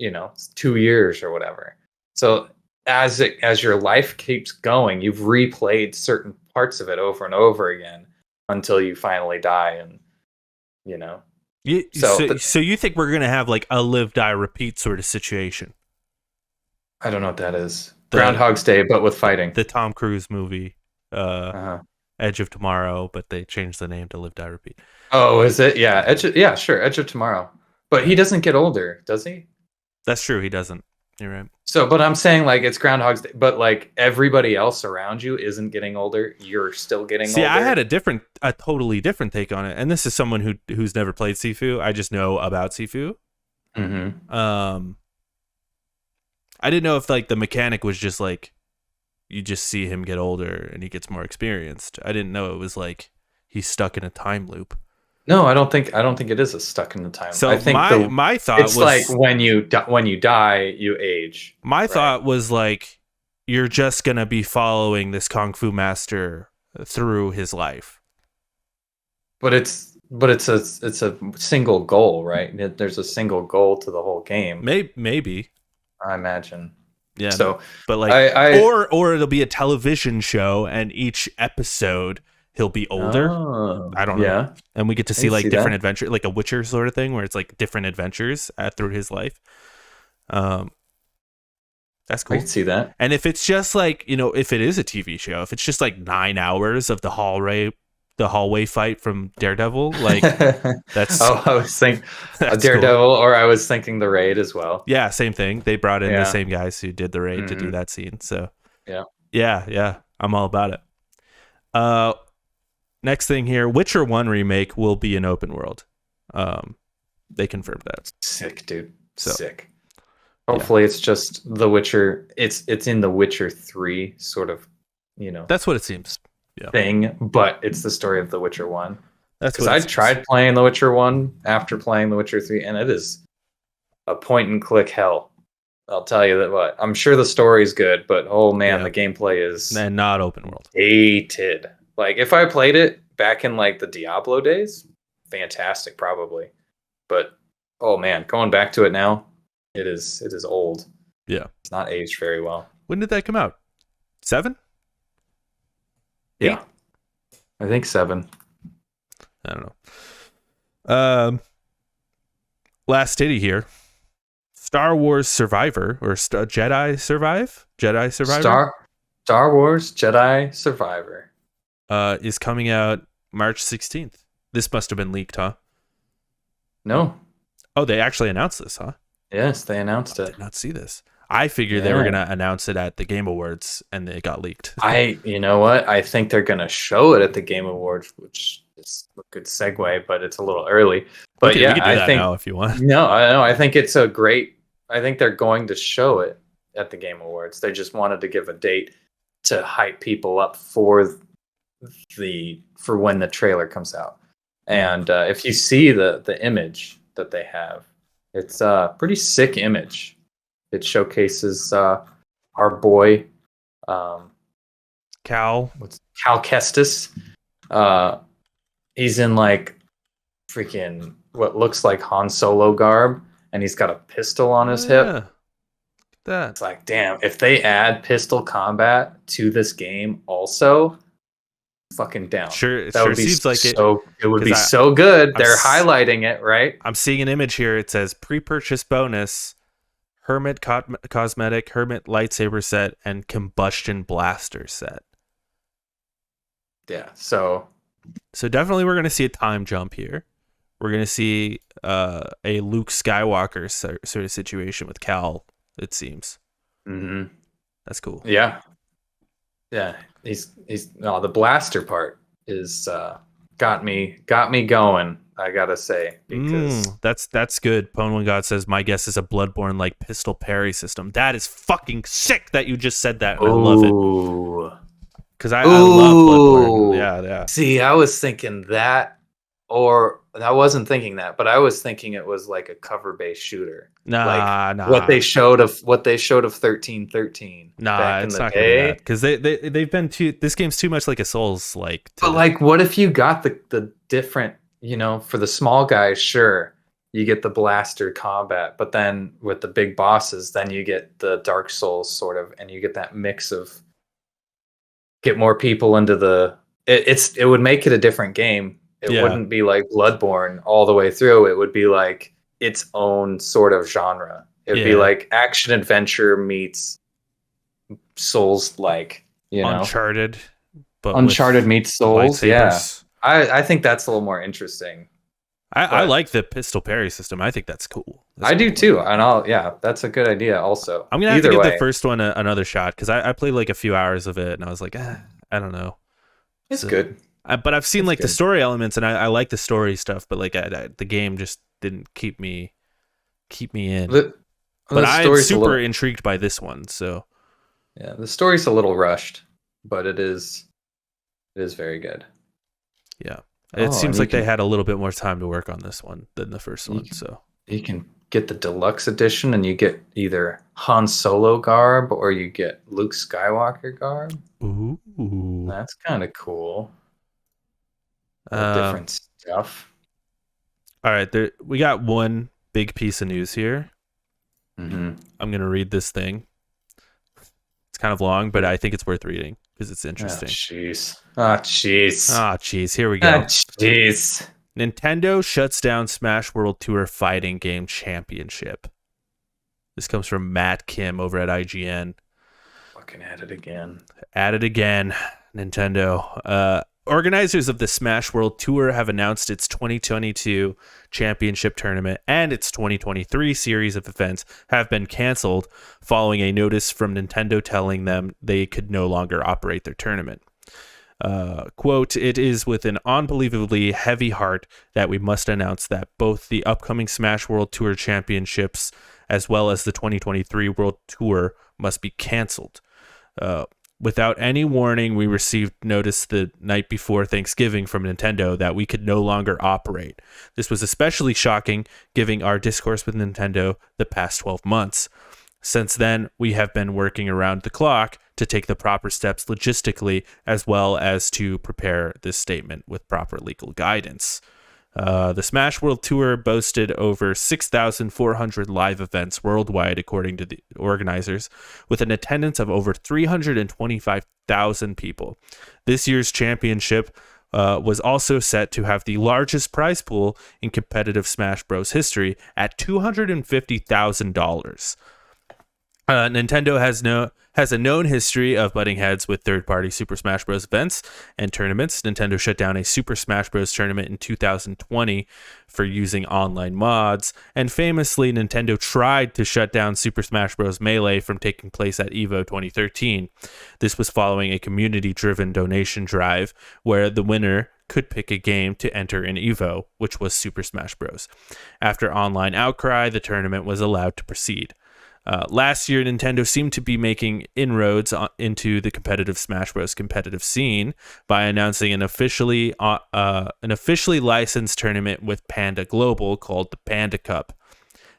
2 years or whatever. So as your life keeps going, you've replayed certain parts of it over and over again until you finally die, and So you think we're gonna have like a live die repeat sort of situation? I don't know what that is. Groundhog's Day, but with fighting. The Tom Cruise movie, Edge of Tomorrow, but they changed the name to Live Die Repeat. Oh, is it? Yeah, sure, Edge of Tomorrow. But he doesn't get older, does he? That's true. He doesn't. You're right. So, but I'm saying like it's Groundhog's Day, but like everybody else around you isn't getting older. You're still getting older. See, I had a totally different take on it, and this is someone who's never played Sifu. I just know about Sifu. Mm-hmm. I didn't know if like the mechanic was just like you just see him get older and he gets more experienced. I didn't know it was like he's stuck in a time loop. No, I don't think it is a stuck in the time. So I think my thought it's was like when you die, you age. My thought was like you're just gonna be following this kung fu master through his life. But it's a single goal, right? There's a single goal to the whole game. Maybe. I imagine. Yeah. So, but like, or it'll be a television show, and each episode he'll be older. I don't know. Yeah. And we get to see like different adventures, like a Witcher sort of thing, where it's like different adventures through his life. That's cool. I can see that. And if it's just like, if it is a TV show, if it's just like 9 hours of the hallway fight from Daredevil, like that's. I was thinking Daredevil, cool. Or I was thinking the Raid as well. Yeah, same thing. They brought in the same guys who did the Raid to do that scene. So yeah, I'm all about it. Next thing here, Witcher 1 remake will be an open world. They confirmed that. Sick, dude. Sick. Hopefully it's just The Witcher. It's in The Witcher 3 sort of, That's what it seems. Yeah. thing, but it's the story of The Witcher 1. That's Because what I it seems. tried playing The Witcher 1 after playing The Witcher 3, and it is a point and click hell. I'll tell you that what. I'm sure the story's good, but oh man, the gameplay is And not open world. dated. Like if I played it back in like the Diablo days, fantastic probably. But oh man, going back to it now, it is old. Yeah. It's not aged very well. When did that come out? 7? Yeah. I think 7. I don't know. Last titty here. Star Wars Survivor or Jedi Survive? Jedi Survivor? Star Wars Jedi Survivor. Is coming out March 16th. This must have been leaked, huh? No. Oh, they actually announced this, huh? Yes, they announced I it. did not see this. I figured they were going to announce it at the Game Awards and it got leaked. You know what? I think they're going to show it at the Game Awards, which is a good segue, but it's a little early. But okay, yeah, we can do I that think now if you want. No, I think it's a great. I think they're going to show it at the Game Awards. They just wanted to give a date to hype people up for when the trailer comes out. And if you see the image that they have, it's a pretty sick image. It showcases our boy Cal. Cal Kestis. He's in like freaking what looks like Han Solo garb, and he's got a pistol on his hip. Yeah. That. It's like, damn, if they add pistol combat to this game also, fucking down. Sure, it that sure would be seems like it. It would be so good. They're highlighting it, right? I'm seeing an image here. It says pre-purchase bonus, Hermit cosmetic, Hermit lightsaber set, and combustion blaster set. Yeah, so definitely we're going to see a time jump here. We're going to see a Luke Skywalker sort of situation with Cal, it seems. Mm-hmm. That's cool. Yeah. He's the blaster part is got me going, I gotta say, because that's good. Pwnwan God says my guess is a Bloodborne like pistol parry system. That is fucking sick that you just said that, and I love it. Because I love Bloodborne. Yeah. See, I was thinking that, or I wasn't thinking that, but I was thinking it was like a cover-based shooter. Nah. What they showed of 1313. Nah, it's not gonna be that because they've been too. This game's too much like a Souls like. But like, what if you got the different? For the small guys, sure, you get the blaster combat, but then with the big bosses, then you get the Dark Souls sort of, and you get that mix of get more people into the. It would make it a different game. It wouldn't be like Bloodborne all the way through. It would be like its own sort of genre. It would be like action adventure meets Souls, like Uncharted, but Uncharted meets Souls. lightsabers. Yeah, I think that's a little more interesting. I like the pistol parry system. I think that's cool. I do too, and that's a good idea. Also, I'm gonna have to give the first one another shot because I played like a few hours of it and I was like, I don't know. It's good. But I've seen the story elements and I like the story stuff, but like the game just didn't keep me in. But I'm super intrigued by this one. So yeah, the story's a little rushed, but it is very good. Yeah, it seems like they had a little bit more time to work on this one than the first one. So you can get the deluxe edition, and you get either Han Solo garb or you get Luke Skywalker garb. Ooh, that's kind of cool. Different stuff. All right, we got one big piece of news here. Mm-hmm. I'm gonna read this thing. It's kind of long, but I think it's worth reading because it's interesting. Oh jeez. Here we go. Jeez. Nintendo shuts down Smash World Tour Fighting Game Championship. This comes from Matt Kim over at IGN. Fucking at it again. At it again, Nintendo. Organizers of the Smash World Tour have announced its 2022 championship tournament and its 2023 series of events have been canceled following a notice from Nintendo telling them they could no longer operate their tournament. Quote, "It is with an unbelievably heavy heart that we must announce that both the upcoming Smash World Tour Championships as well as the 2023 World Tour must be canceled. Without any warning, we received notice the night before Thanksgiving from Nintendo that we could no longer operate. This was especially shocking, given our discourse with Nintendo the past 12 months. Since then, we have been working around the clock to take the proper steps logistically, as well as to prepare this statement with proper legal guidance." The Smash World Tour boasted over 6,400 live events worldwide, according to the organizers, with an attendance of over 325,000 people. This year's championship was also set to have the largest prize pool in competitive Smash Bros. History at $250,000. Nintendo has a known history of butting heads with third-party Super Smash Bros. Events and tournaments. Nintendo shut down a Super Smash Bros. Tournament in 2020 for using online mods, and famously, Nintendo tried to shut down Super Smash Bros. Melee from taking place at EVO 2013. This was following a community-driven donation drive where the winner could pick a game to enter in EVO, which was Super Smash Bros. After online outcry, the tournament was allowed to proceed. Last year, Nintendo seemed to be making inroads into the competitive Smash Bros. Competitive scene by announcing an officially licensed tournament with Panda Global called the Panda Cup.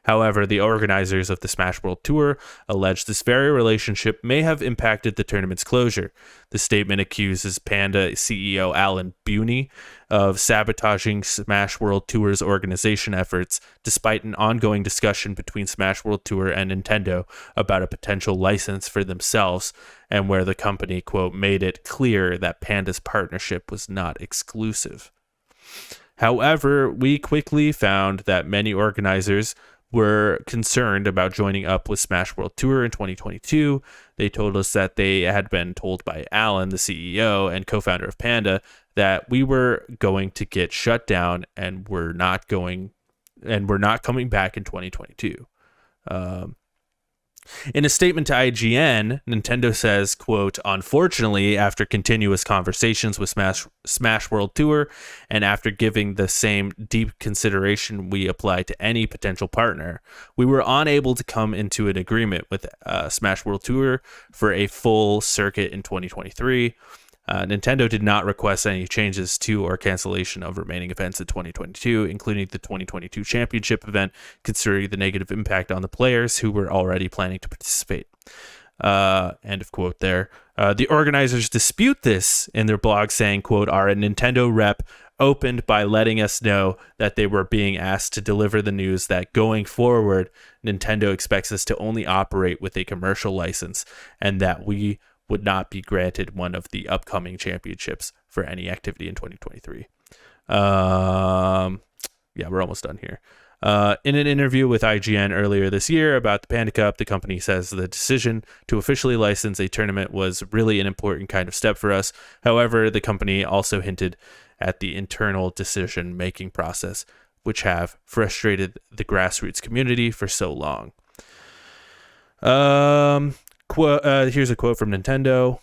However, the organizers of the Smash World Tour allege this very relationship may have impacted the tournament's closure. The statement accuses Panda CEO Alan Buney of sabotaging Smash World Tour's organization efforts, despite an ongoing discussion between Smash World Tour and Nintendo about a potential license for themselves, and where the company, quote, made it clear that Panda's partnership was not exclusive. However, we quickly found that many organizers were concerned about joining up with Smash World Tour in 2022. They told us that they had been told by Alan, the CEO and co-founder of Panda, that we were going to get shut down and we're not coming back in 2022. In a statement to IGN, Nintendo says, quote, "Unfortunately, after continuous conversations with Smash World Tour and after giving the same deep consideration we apply to any potential partner, we were unable to come into an agreement with Smash World Tour for a full circuit in 2023. Nintendo did not request any changes to or cancellation of remaining events in 2022, including the 2022 championship event, considering the negative impact on the players who were already planning to participate." End of quote there. The organizers dispute this in their blog, saying, quote, "Our Nintendo rep opened by letting us know that they were being asked to deliver the news that going forward, Nintendo expects us to only operate with a commercial license and that we would not be granted one of the upcoming championships for any activity in 2023. Yeah, we're almost done here. In an interview with IGN earlier this year about the Panda Cup, the company says the decision to officially license a tournament was really an important kind of step for us. However, the company also hinted at the internal decision-making process, which have frustrated the grassroots community for so long. Here's a quote from Nintendo.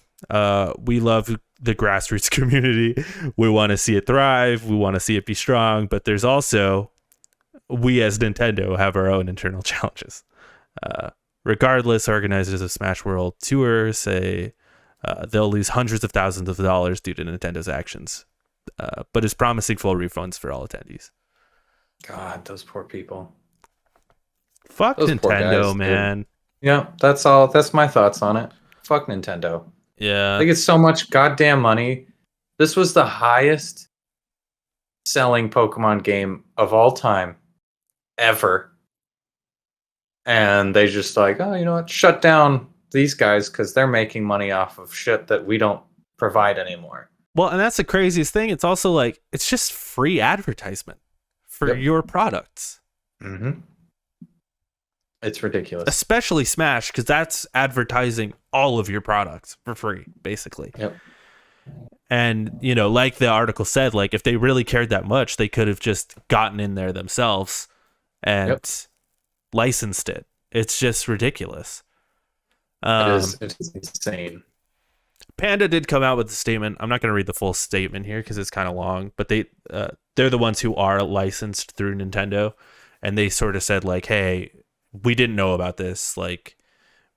"We love the grassroots community. We want to see it thrive. We want to see it be strong. But there's also, we as Nintendo have our own internal challenges. Regardless, organizers of Smash World Tour say they'll lose hundreds of thousands of dollars due to Nintendo's actions, but is promising full refunds for all attendees." God, those poor people. Fuck Those poor Nintendo, guys, man. dude. Yeah, that's all. That's my thoughts on it. Fuck Nintendo. Yeah. They get so much goddamn money. This was the highest selling Pokemon game of all time, ever. And they just like, oh, you know what? Shut down these guys because they're making money off of shit that we don't provide anymore. Well, and that's the craziest thing. It's also like, it's just free advertisement for your products. Mm-hmm. It's ridiculous. Especially Smash, because that's advertising all of your products for free, basically. Yep. And, you know, like the article said, like if they really cared that much, they could have just gotten in there themselves and licensed it. It's just ridiculous. It is insane. Panda did come out with a statement. I'm not going to read the full statement here because it's kind of long, but they're the ones who are licensed through Nintendo, and they sort of said like, "Hey, we didn't know about this. Like,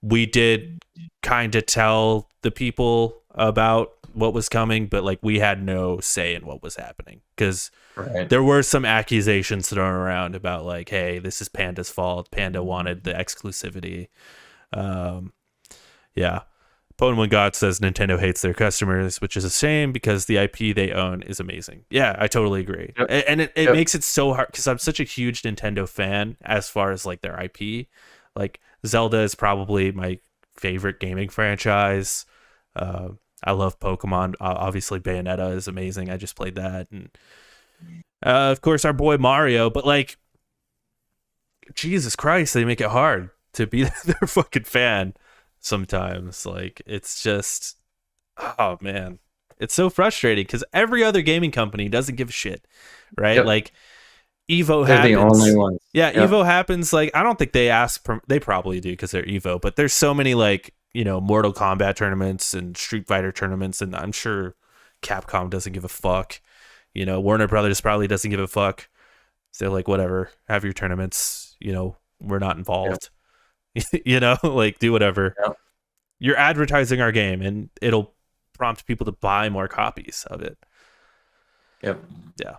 we did kind of tell the people about what was coming, but like we had no say in what was happening because Right. there were some accusations thrown around about like, hey, this is Panda's fault. Panda wanted the exclusivity. Um, yeah. Pokemon God says Nintendo hates their customers, which is a shame because the IP they own is amazing. Yeah, I totally agree. Yep. And it Yep. makes it so hard because I'm such a huge Nintendo fan as far as like their IP. Like Zelda is probably my favorite gaming franchise. I love Pokemon. Obviously, Bayonetta is amazing. I just played that. And of course, our boy Mario. But like, Jesus Christ, they make it hard to be their fucking fan sometimes. Like, it's just, oh man, it's so frustrating because every other gaming company doesn't give a shit, right? Yep. Like, Evo They're happens. the only ones. Yeah, Yep. Evo happens. Like, I don't think they ask. They probably do because they're Evo. But there's so many like Mortal Kombat tournaments and Street Fighter tournaments, and I'm sure Capcom doesn't give a fuck. Warner Brothers probably doesn't give a fuck. So like, whatever, have your tournaments. We're not involved. Yep. Like do whatever. Yep. You're advertising our game, and it'll prompt people to buy more copies of it. Yep. Yeah.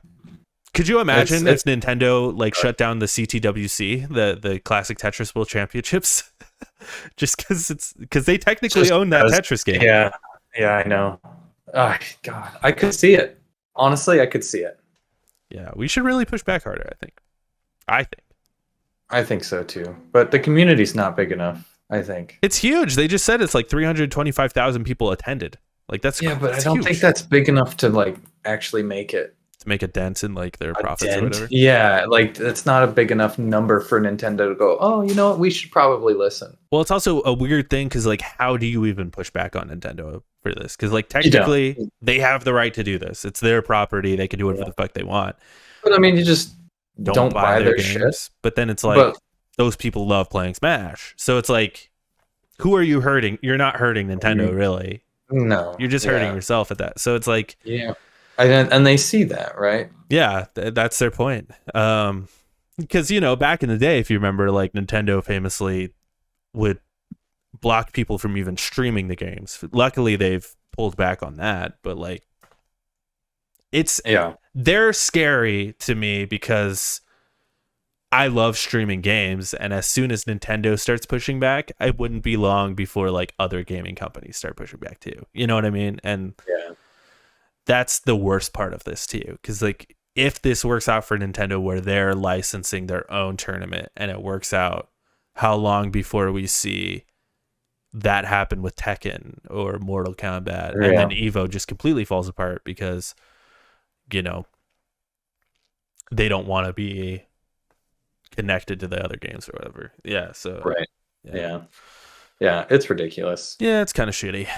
Could you imagine It's if Nintendo like shut down the CTWC, the Classic Tetris World Championships, just because they technically own that Tetris game? Yeah, I know. Oh God, I could see it. Honestly, I could see it. Yeah, we should really push back harder. I think so too. But the community's not big enough. I think It's huge. They just said it's like 325,000 people attended. Like that's but I don't think that's big enough to like actually make it. To make a dent in like their profits or whatever. Yeah, like that's not a big enough number for Nintendo to go, oh, you know what, we should probably listen. Well, it's also a weird thing because like how do you even push back on Nintendo for this? Because like technically they have the right to do this. It's their property. They can do whatever the fuck they want. But I mean, you just don't buy their games. shit. But then it's like those people love playing Smash. So it's like, who are you hurting? You're not hurting Nintendo, really. No. You're just hurting yourself at that. So it's like... Yeah. And they see that, right? Yeah, that's their point. Because, back in the day, if you remember, like Nintendo famously would block people from even streaming the games. Luckily, they've pulled back on that. But like, they're scary to me because I love streaming games, and as soon as Nintendo starts pushing back, it wouldn't be long before like other gaming companies start pushing back too. You know what I mean? And that's the worst part of this too, because like if this works out for Nintendo where they're licensing their own tournament and it works out, how long before we see that happen with Tekken or Mortal Kombat, and then Evo just completely falls apart because they don't want to be connected to the other games or whatever. Yeah. So yeah, it's ridiculous. Yeah, it's kind of shitty.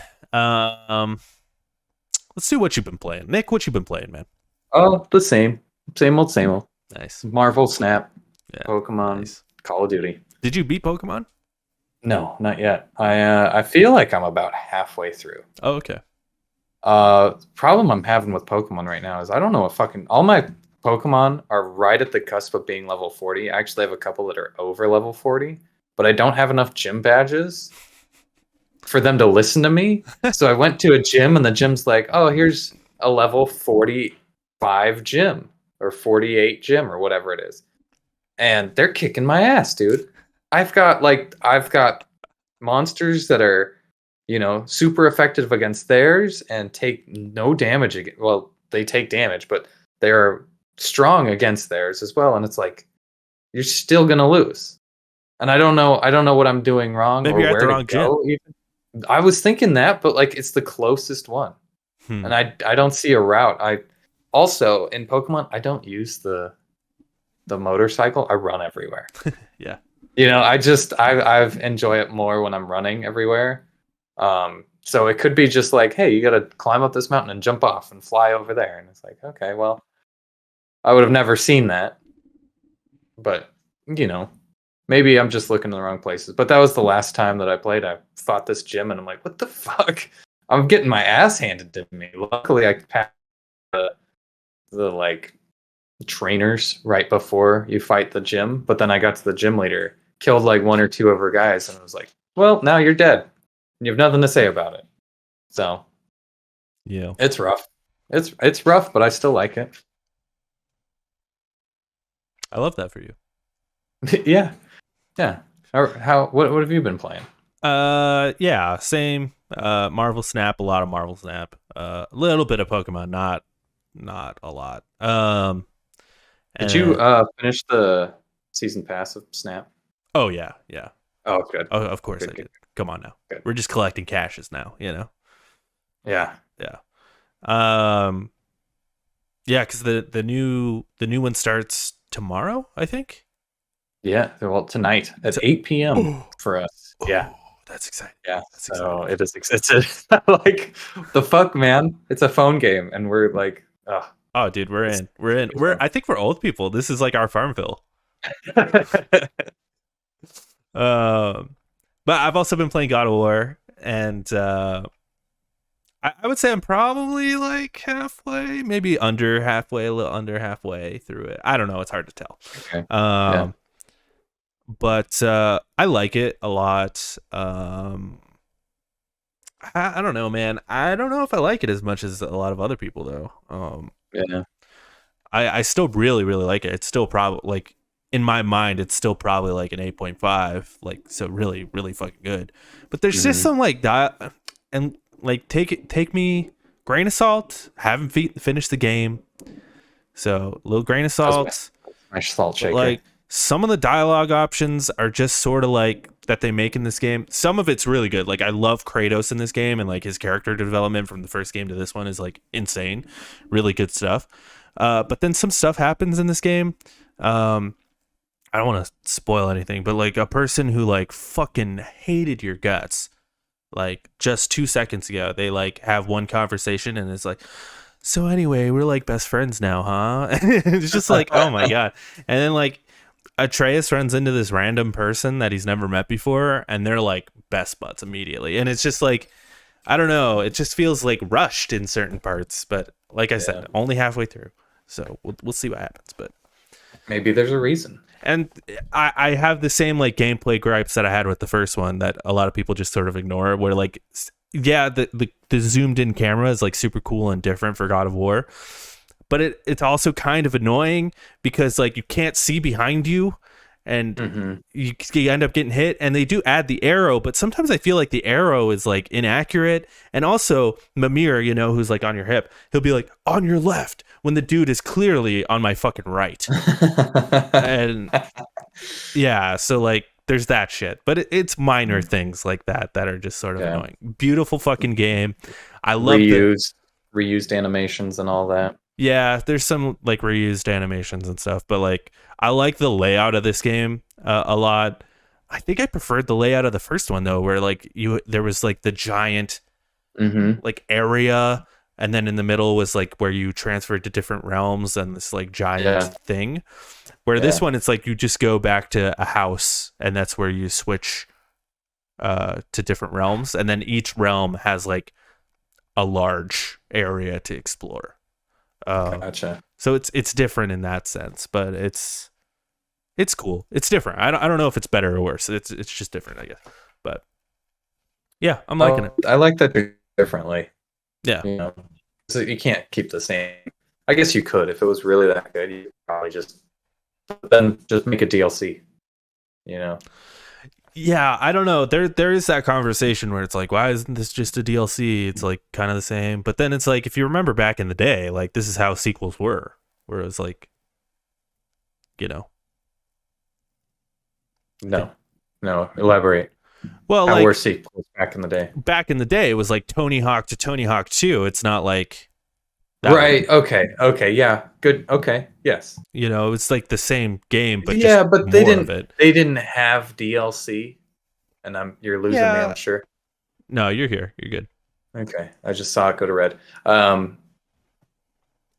Let's see what you've been playing, Nick. What you been playing, man? Oh, the same old. Nice. Marvel Snap, Pokemon, Call of Duty. Did you beat Pokemon? No, not yet. I feel like I'm about halfway through. Oh, okay. Problem I'm having with Pokemon right now is I don't know what all my Pokemon are right at the cusp of being level 40. I actually have a couple that are over level 40, but I don't have enough gym badges for them to listen to me. So I went to a gym and the gym's like, oh, here's a level 45 gym or 48 gym or whatever it is. And they're kicking my ass, dude. I've got monsters that are, super effective against theirs and take no damage. Well, they take damage, but they're strong against theirs as well. And it's like, you're still going to lose. And I don't know what I'm doing wrong. Maybe you're at the wrong gym. Even. I was thinking that, but like it's the closest one. And I don't see a route. I also in Pokemon, I don't use the motorcycle. I run everywhere. Yeah. I enjoy it more when I'm running everywhere. So it could be just like, hey, you got to climb up this mountain and jump off and fly over there. And it's like, okay, well, I would have never seen that. But, maybe I'm just looking in the wrong places. But that was the last time that I played. I fought this gym and I'm like, what the fuck? I'm getting my ass handed to me. Luckily, I passed the like trainers right before you fight the gym, but then I got to the gym leader, killed like one or two of her guys, and I was like, "Well, now you're dead. And you have nothing to say about it." So Yeah. it's rough. It's rough, but I still like it. I love that for you. Yeah, yeah. How what have you been playing? Yeah, same. Marvel Snap, a lot of Marvel Snap. A little bit of Pokemon, not a lot. Did you And finish the season pass of Snap? oh yeah, yeah. Oh, good, Oh, of course I good, good, did. Come on now. good. We're just collecting caches now, you know. Yeah, Yeah. Um yeah, cuz the new one starts tomorrow, I think. yeah. Well, tonight at So, 8 p.m. oh, for us. Yeah. oh, that's exciting. Yeah, That's so exciting. it is. It's like the fuck, man. It's a phone game, and we're like, oh, Oh, dude, we're it's in. We're in. We're I think we're old people. This is like our Farmville. Um but I've also been playing God of War, and I would say I'm probably like halfway, maybe under halfway, a little under halfway through it. I don't know. It's hard to tell. okay. Yeah. Um, but I like it a lot. I don't know, man. I don't know if I like it as much as a lot of other people, though. Yeah. I still really, really like it. It's still probably like in my mind, it's still probably like an 8.5. Like, so really, really fucking good. But there's just Hmm. some like that, and like take me grain of salt. Haven't finished the game, so a little grain of That's salt. my salt But shaker. like some of the dialogue options are just sort of like that they make in this game. Some of it's really good. Like I love Kratos in this game, and like his character development from the first game to this one is like insane. Really good stuff. But then some stuff happens in this game. Um, I don't want to spoil anything, but like a person who like fucking hated your guts, like just 2 seconds ago, they like have one conversation and it's like, so anyway, we're like best friends now, huh? It's just like, oh my god. And then like Atreus runs into this random person that he's never met before, and they're like best buds immediately. And it's just like, I don't know, it just feels like rushed in certain parts. But like I Yeah. said, only halfway through, so we'll see what happens. But Maybe there's a reason. and I have the same like gameplay gripes that I had with the first one that a lot of people just sort of ignore. Where like, yeah, the zoomed in camera is like super cool and different for God of War, but it's also kind of annoying because like you can't see behind you, and Hmm. you end up getting hit. And they do add the arrow, but sometimes I feel like the arrow is like inaccurate. And also Mimir, you know, who's like on your hip, he'll be like on your left when the dude is clearly on my fucking right. And yeah, so like there's that shit, but it's minor things like that are just sort of Yeah. annoying. Beautiful fucking game. I love the Reused animations and all that. yeah. There's some like reused animations and stuff, but like I like the layout of this game a lot. I think I preferred the layout of the first one though, where like there was like the giant Hmm. like area, and then in the middle was like where you transferred to different realms and this like giant Yeah. thing. Where this Yeah. one, it's like you just go back to a house, and that's where you switch to different realms, and then each realm has like a large area to explore. Gotcha. So it's different in that sense, but it's cool. It's different. I don't know if it's better or worse. It's just different, I guess. But yeah, I'm liking it. Oh, I like that differently. Yeah. You know, so you can't keep the same. I guess you could if it was really that good. You could probably just make a DLC. You know. Yeah, I don't know. There is that conversation where it's like, why isn't this just a DLC? It's like kind of the same. But then it's like if you remember back in the day, like this is how sequels were. Where it was like, you know. No. No. Elaborate. Well, How were like sequels back in the day? back in the day it was like Tony Hawk to Tony Hawk 2. It's not like that was, Right. Okay. Okay. Yeah. Good. Okay. Yes. you know, it's like the same game but just Yeah, but they more of didn't. it. They didn't have DLC, and you're losing me. I'm Yeah. sure. No, you're here. You're good. Okay. I just saw it go to red.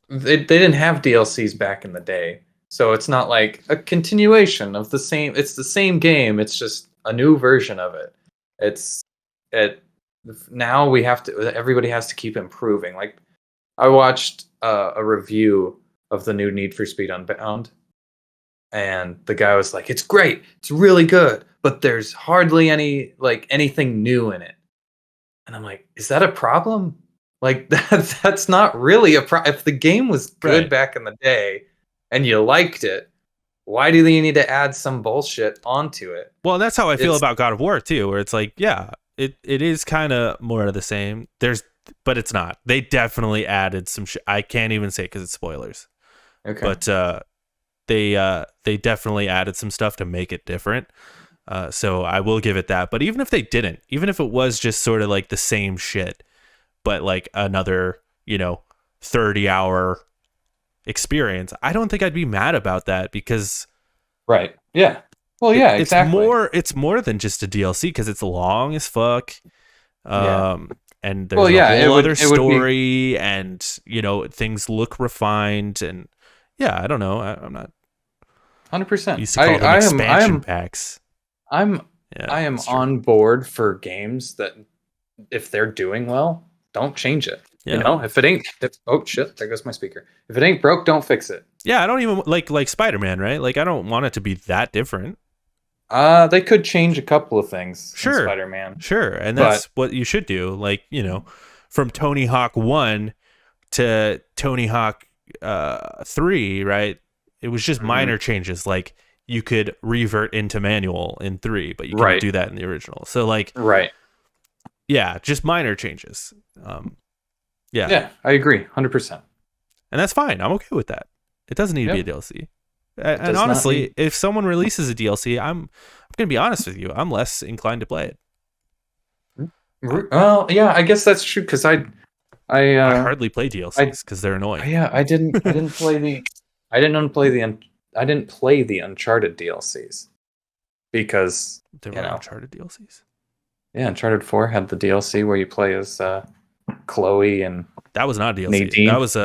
They didn't have DLCs back in the day, so it's not like a continuation of the same. It's the same game. It's just a new version of it. It's it. now everybody has to keep improving. Like I watched a review of the new Need for Speed Unbound, and the guy was like, "It's great, it's really good, but there's hardly anything new in it." And I'm like, "Is that a problem? Like that's not really a problem. If the game was good Right. back in the day and you liked it, why do they need to add some bullshit onto it?" Well, that's how I feel It's about God of War too, where it's like, yeah, it is kind of more of the same. But it's not. They definitely added some shit. I can't even say because it's spoilers, okay. but they definitely added some stuff to make it different. So I will give it that. But even if they didn't, even if it was just sort of like the same shit, but like another 30-hour experience, I don't think I'd be mad about that because Right. Yeah. Well, yeah, it's exactly. more than just a DLC because it's long as fuck. Yeah. And Well, there's a yeah, whole other it would be story, and things look refined, and yeah, I don't know. I'm not 100%. used to call them expansion packs. I'm Yeah, I am that's true. on board for games that if they're doing well, don't change it. You Yeah, know, oh shit, there goes my speaker. If it ain't broke, don't fix it. yeah. I don't even like Spider-Man, right? Like I don't want it to be that different. They could change a couple of things in Sure, Spider-Man, sure, and but that's what you should do. Like from Tony Hawk 1 to Tony Hawk 3, right? It was just mhm, minor changes. Like you could revert into manual in 3, but you couldn't right, do that in the original. So like, right. yeah, just minor changes. Yeah, Yeah, I agree, 100%. and that's fine. I'm okay with that. It doesn't need to be a Yep, DLC. it And does not need. honestly, if someone releases a DLC, I'm gonna be honest with you. I'm less inclined to play it. I, Well, yeah, I guess that's true because I I hardly play I DLCs because they're annoying. yeah, I didn't play the I didn't unplay the I didn't play the Uncharted DLCs because, There you were know, Uncharted DLCs. yeah, Uncharted 4 had the DLC where you play as Chloe and That was not a DLC. That Nadine. was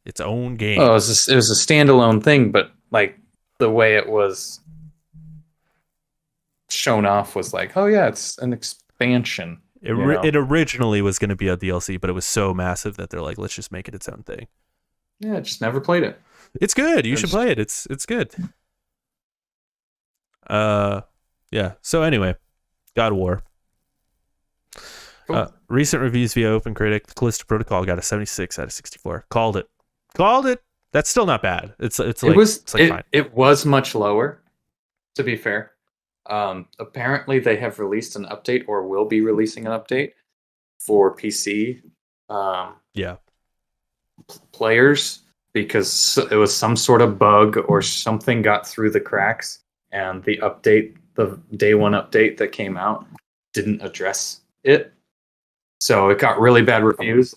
its own Oh, game. it was a standalone thing, but like the way it was shown off was like, oh yeah, it's an expansion, you know. It originally was going to be a DLC, but it was so massive that they're like, let's just make it its own thing. Yeah, just never played it. It's good. You I should just- play it. It's good. Uh, yeah. So anyway, God of War. Cool. Recent reviews via OpenCritic, the Callisto Protocol got a 76 out of 64. Called it. Called it. That's still not bad. It's like fine. It was much lower, to be fair. Apparently they have released an update or will be releasing an update for PC Yeah. players because it was some sort of bug or something got through the cracks, and the day one update that came out, didn't address it. So it got really bad reviews.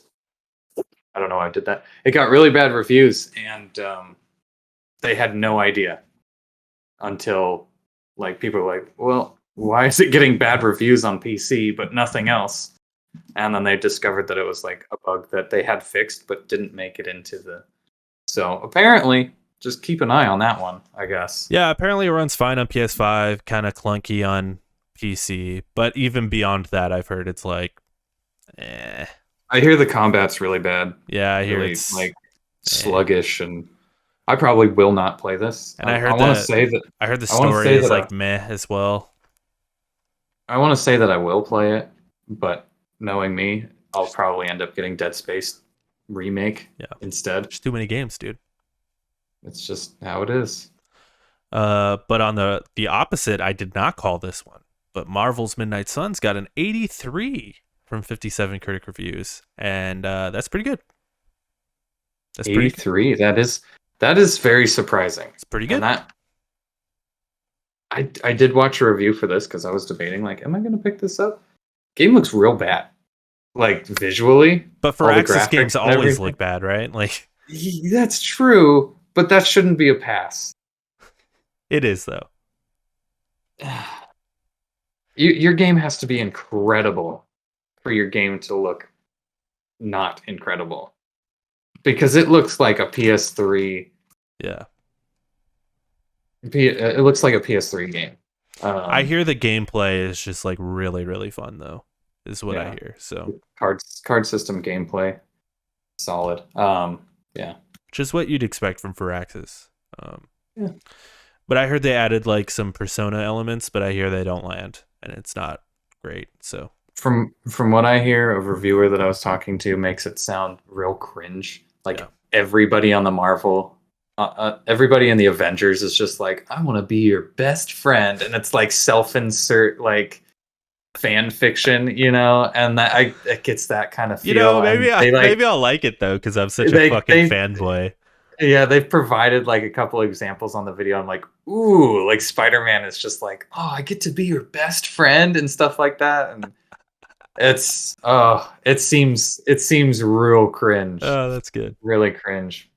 I don't know why I did that. It got really bad reviews, and they had no idea until like people were like, "Well, why is it getting bad reviews on PC but nothing else?" And then they discovered that it was like a bug that they had fixed but didn't make it into the. So apparently, just keep an eye on that one, I guess. Yeah, apparently it runs fine on PS5, kind of clunky on PC, but even beyond that, I've heard it's like, eh. I hear the combat's really bad, Yeah, I hear really it's like eh. sluggish, and I probably will not play this. And I I heard want to that say that I heard the I want to story say is that like meh as well. I want to say that I will play it, but knowing me, I'll probably end up getting Dead Space remake Yeah. instead. Just too many games, dude. It's just how it is. But on the opposite, I did not call this one. But Marvel's Midnight Suns got an 83 from 57 critic reviews, and that's pretty good. That's pretty. 83. That is very surprising. It's pretty And good. that I did watch a review for this because I was debating like, am I going to pick this up? Game looks real bad, like visually. But for All the Axis games, graphics and always everything. look bad, right? Like That's true, but that shouldn't be a pass. it is though. Your game has to be incredible for your game to look not incredible, because it looks like a PS3. Yeah. It looks like a PS3 game. I hear the gameplay is just like really, really fun though. is what I Yeah. hear. So Card system gameplay, solid. Yeah. which is what you'd expect from Firaxis. Um, Yeah. but I heard they added like some Persona elements, but I hear they don't land, and it's not great. So From what I hear, a reviewer that I was talking to makes it sound real cringe. Like yeah, everybody on the Marvel, everybody in the Avengers is just like, I want to be your best friend, and it's like self-insert, like fan fiction, and it gets that kind of feel, and maybe I'll like it though because I'm such a they fucking they fanboy. yeah, they've provided like a couple examples on the video. I'm like, ooh, like Spider-Man is just like, oh, I get to be your best friend and stuff like that, and it seems real cringe, Oh, that's good. really cringe.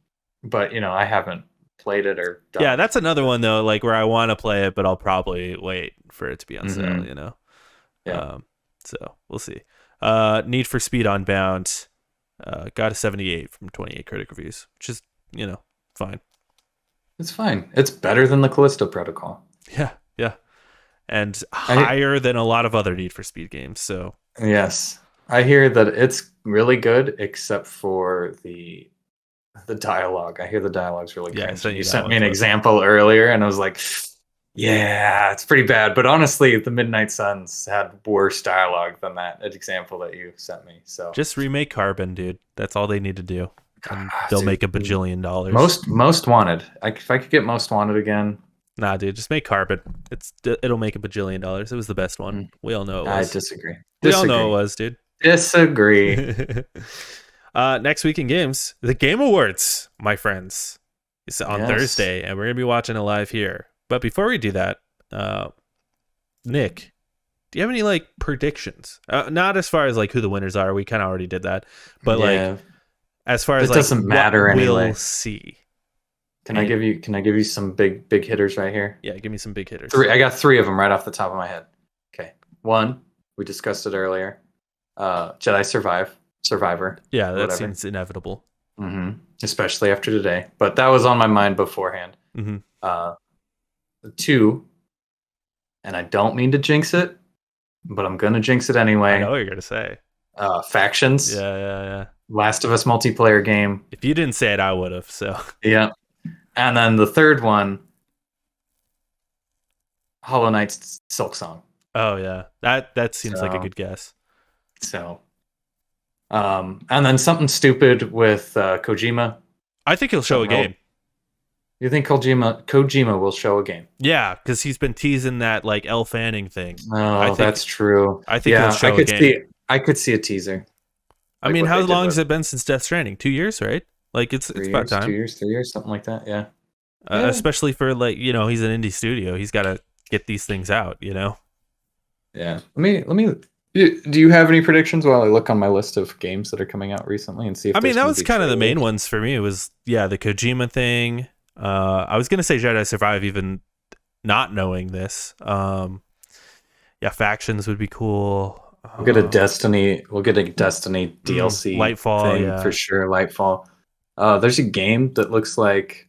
But I haven't played it or done Yeah, that's anything with another it. one though, like where I want to play it, but I'll probably wait for it to be on sale. Hmm. Yeah. Um, so we'll see. Need for Speed Unbound got a 78 from 28 critic reviews, which is fine. It's fine. It's better than the Callisto Protocol. Yeah, yeah, and I higher than a lot of other Need for Speed games. So Yes. I hear that it's really good except for the dialogue. I hear the dialogue's really yeah, I cringe. sent And you you that sent one me an clip. example earlier, and I was like, yeah, it's pretty bad. But honestly, the Midnight Suns had worse dialogue than that example that you sent me. So Just remake Carbon, dude. That's all they need to do, and they'll dude, make $1 bajillion. most wanted. If I could get most wanted again, Nah, dude, just make Carbon. It'll make $1 billion. It was the best one. mm, We all know it I was. disagree. We all know it Disagree. was, dude. Disagree. Next week in games, the Game Awards, my friends. It's on Yes. Thursday, and we're gonna be watching it live here. But before we do that, Nick, do you have any like predictions? Not as far as like who the winners are. We kind of already did that, but like Yeah. as far as It like doesn't what matter we'll anyway. see. Can I give you some big hitters right here? Yeah, give me some big hitters. Three. I got three of them right off the top of my head. Okay. One, we discussed it earlier. Jedi Survivor. Yeah, that Whatever. seems inevitable. Especially after today. But that was on my mind beforehand. Mm-hmm. Two, and I don't mean to jinx it, but I'm gonna jinx it anyway. I know what you're gonna say. Factions. Yeah. Last of Us multiplayer game. If you didn't say it, I would have. So Yeah. And then the third one, Hollow Knight's Silk Song. oh yeah, that seems like a good guess. So, and then something stupid with Kojima. I think he'll show a game. You think Kojima will show a game? Yeah, because he's been teasing that like Elle Fanning thing. Oh, that's true. I think he'll show a game. I could see a teaser. I mean, how long has it been since Death Stranding? 2 years, right? Like it's about time. 2 years, 3 years, something like that. Yeah. Especially for like he's an indie studio. He's got to get these things out. Yeah. Let me. Do you have any predictions while I look on my list of games that are coming out recently and see if? I mean, that was kind of the main ones for me. It was the Kojima thing. I was gonna say Jedi Survive, even not knowing this. Factions would be cool. We'll get a Destiny. We'll get a Destiny DLC. Lightfall, thing for sure. Lightfall. There's a game that looks like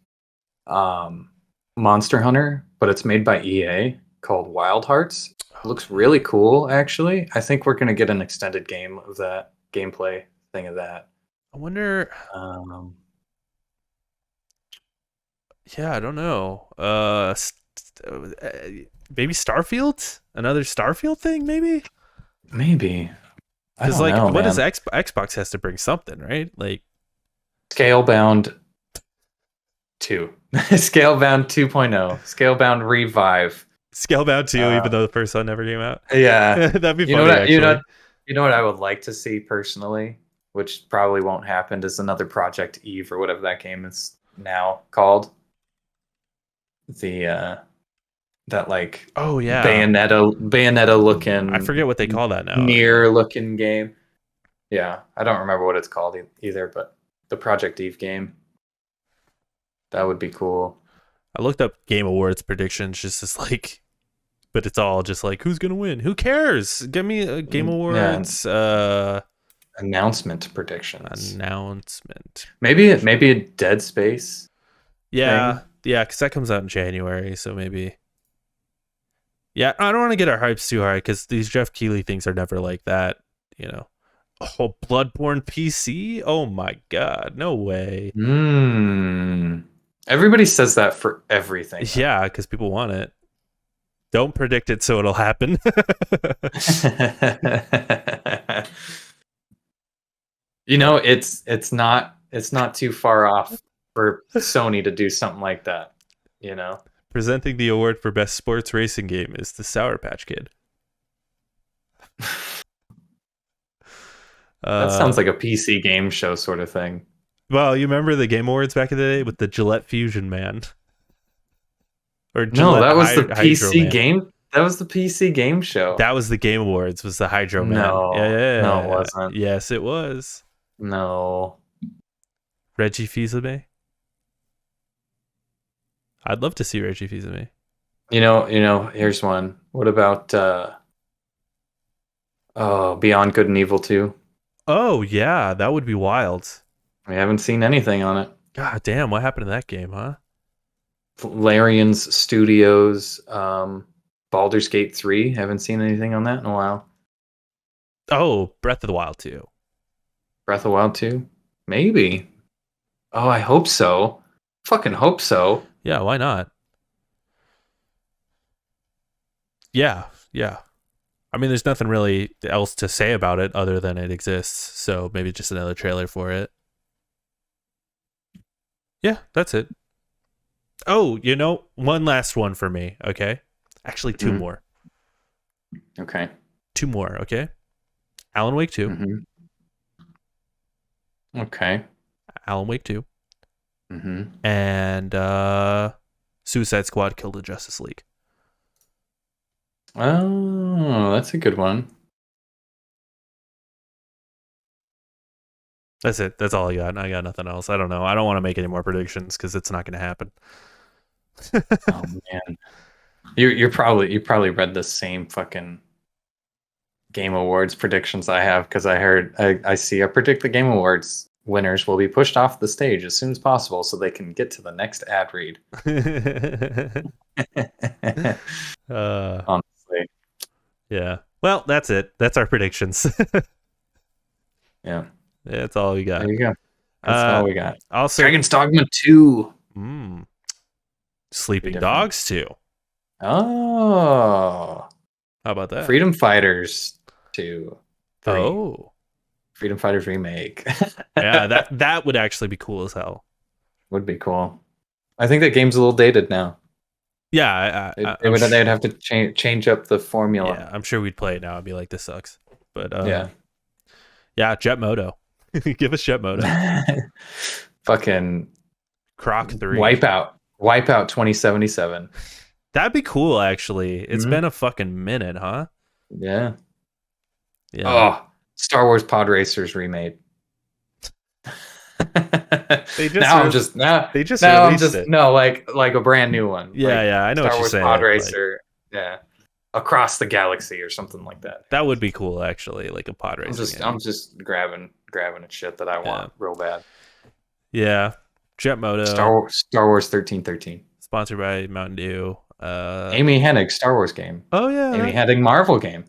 Monster Hunter, but it's made by EA called Wild Hearts. It looks really cool, actually. I think we're gonna get an extended game of that gameplay thing of that. I wonder. Yeah, I don't know. Maybe Starfield? Another Starfield thing? Maybe. Because like, what does Xbox has to bring something, right? Like Scalebound 2, Scalebound 2.0, Scalebound Revive. Scalebound 2, even though the first one never came out. Yeah, that'd be funny. You know what I would like to see personally, which probably won't happen, is another Project Eve or whatever that game is now called. That like Bayonetta looking. I forget what they call that now. Near looking game. Yeah, I don't remember what it's called either, but the Project Eve game. That would be cool. I looked up Game Awards predictions, just like, but it's all just like, who's gonna win? Who cares? Give me a Game Awards announcement predictions. Maybe a Dead Space. Yeah, because that comes out in January, so maybe. Yeah, I don't want to get our hypes too high because these Jeff Keighley things are never like that. you know. Oh, Bloodborne PC? Oh my god, no way. Everybody says that for everything, though. Yeah, because people want it. Don't predict it so it'll happen. It's not too far off for Sony to do something like that. You know, Presenting the award for best sports racing game is the Sour Patch Kid. that sounds like a PC game show sort of thing. Well, you remember the Game Awards back in the day with the Gillette Fusion Man or No, Gillette that was the Hydro PC Man. game. That was the PC game show. That was the Game Awards. Was the Hydro Man? No, no, it Yeah. wasn't. Yes, it was. No. Reggie Fils-Aimé. I'd love to see Reggie Fils-Aimé. Here's one. What about Beyond Good and Evil 2? Oh yeah, that would be wild. We haven't seen anything on it. God damn, what happened to that game, huh? Larian's Studios, Baldur's Gate 3. Haven't seen anything on that in a while. Oh, Breath of the Wild 2. Breath of the Wild 2? Maybe. Oh, I hope so. Fucking hope so. Yeah, why not? Yeah. I mean, there's nothing really else to say about it other than it exists. So maybe just another trailer for it. Yeah, that's it. Oh, one last one for me, okay? Actually, two more. Okay. Two more, okay? Alan Wake 2. Mm-hmm. Okay. Alan Wake 2. Mm-hmm. And Suicide Squad Killed the Justice League. Oh, that's a good one. That's it. That's all I got. I got nothing else. I don't know. I don't want to make any more predictions because it's not going to happen. Oh man, you probably read the same fucking Game Awards predictions I have because I predict the Game Awards winners will be pushed off the stage as soon as possible so they can get to the next ad read. Honestly, yeah. Well, that's it. That's our predictions. yeah. That's all we got. There you go. That's all we got. Also, Dragon's Dogma 2. Sleeping Dogs 2. Oh. How about that? Freedom Fighters 2. 3. Oh. Freedom Fighters Remake. Yeah, that would actually be cool as hell. Would be cool. I think that game's a little dated now. Yeah, they'd have to change up the formula. Yeah, I'm sure we'd play it now. I'd be like, this sucks. But yeah, Jet Moto. Give us Jet Moto. Fucking Croc 3. Wipeout 2077. That'd be cool, actually. It's been a fucking minute, huh? Yeah. Yeah. Oh, Star Wars Pod Racers remade. They just released it. No, like a brand new one. Yeah, I know Star what you're Wars saying. Pod Racer. Yeah. Across the Galaxy or something like that. That would be cool, actually, like a pod racer. I'm just grabbing a shit that I want real bad. Yeah. Jet Moto. Star Wars 1313. Sponsored by Mountain Dew. Amy Hennig Star Wars game. Oh yeah. Amy Hennig Marvel game.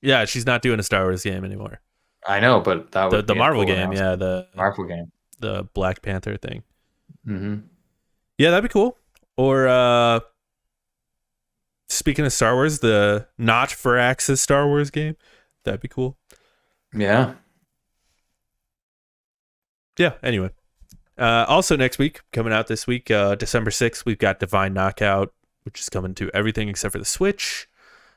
Yeah, she's not doing a Star Wars game anymore. I know, but that would the Marvel game, the Marvel game, the Black Panther thing. Mm-hmm. Yeah, that'd be cool. Or speaking of Star Wars, the not for Axis Star Wars game, that'd be cool. Yeah. Yeah. Anyway, also next week, coming out this week, December 6th, we've got Divine Knockout, which is coming to everything except for the Switch.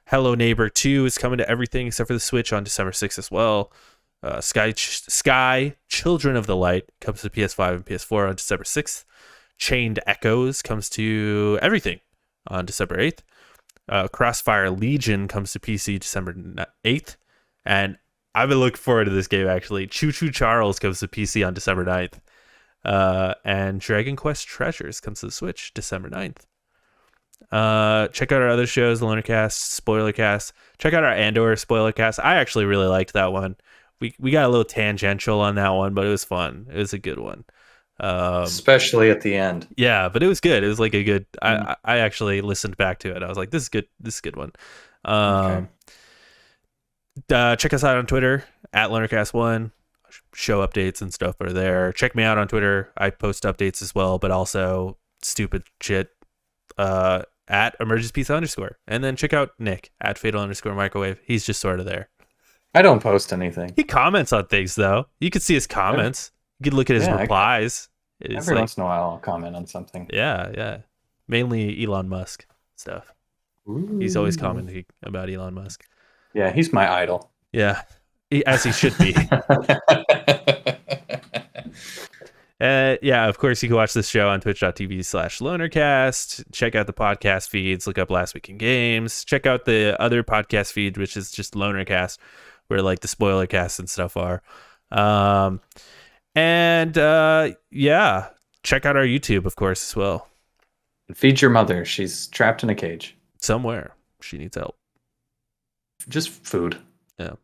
Hello Neighbor 2 is coming to everything except for the Switch on December 6th as well. Sky Children of the Light comes to PS5 and PS4 on December 6th. Chained Echoes comes to everything on December 8th. Crossfire Legion comes to PC December 8th. And I've been looking forward to this game, actually. Choo Choo Charles comes to PC on December 9th. And Dragon Quest Treasures comes to the Switch December 9th. Check out our other shows, the Lonercast, Spoilercast. Check out our Andor Spoilercast. I actually really liked that one. We got a little tangential on that one, but it was fun. It was a good one. Especially at the end. Yeah, but it was good. It was like a good. I actually listened back to it. I was like, this is good. This is a good one. Okay. Check us out on Twitter at LonerCast1. Show updates and stuff are there. Check me out on Twitter. I post updates as well, but also stupid shit at Emerges Pizza _. And then check out Nick at Fatal_Microwave. He's just sort of there. I don't post anything. He comments on things though. You could see his comments. You could look at his replies. Every once in a while, I'll comment on something. Yeah. Mainly Elon Musk stuff. Ooh. He's always commenting about Elon Musk. Yeah, he's my idol. Yeah, as he should be. Yeah, of course, you can watch this show on twitch.tv/lonercast. Check out the podcast feeds. Look up Last Week in Games. Check out the other podcast feed, which is just Lonercast, where like the spoiler casts and stuff are. Yeah, check out our YouTube, of course, as well. Feed your mother. She's trapped in a cage. Somewhere. She needs help. Just food. Yeah.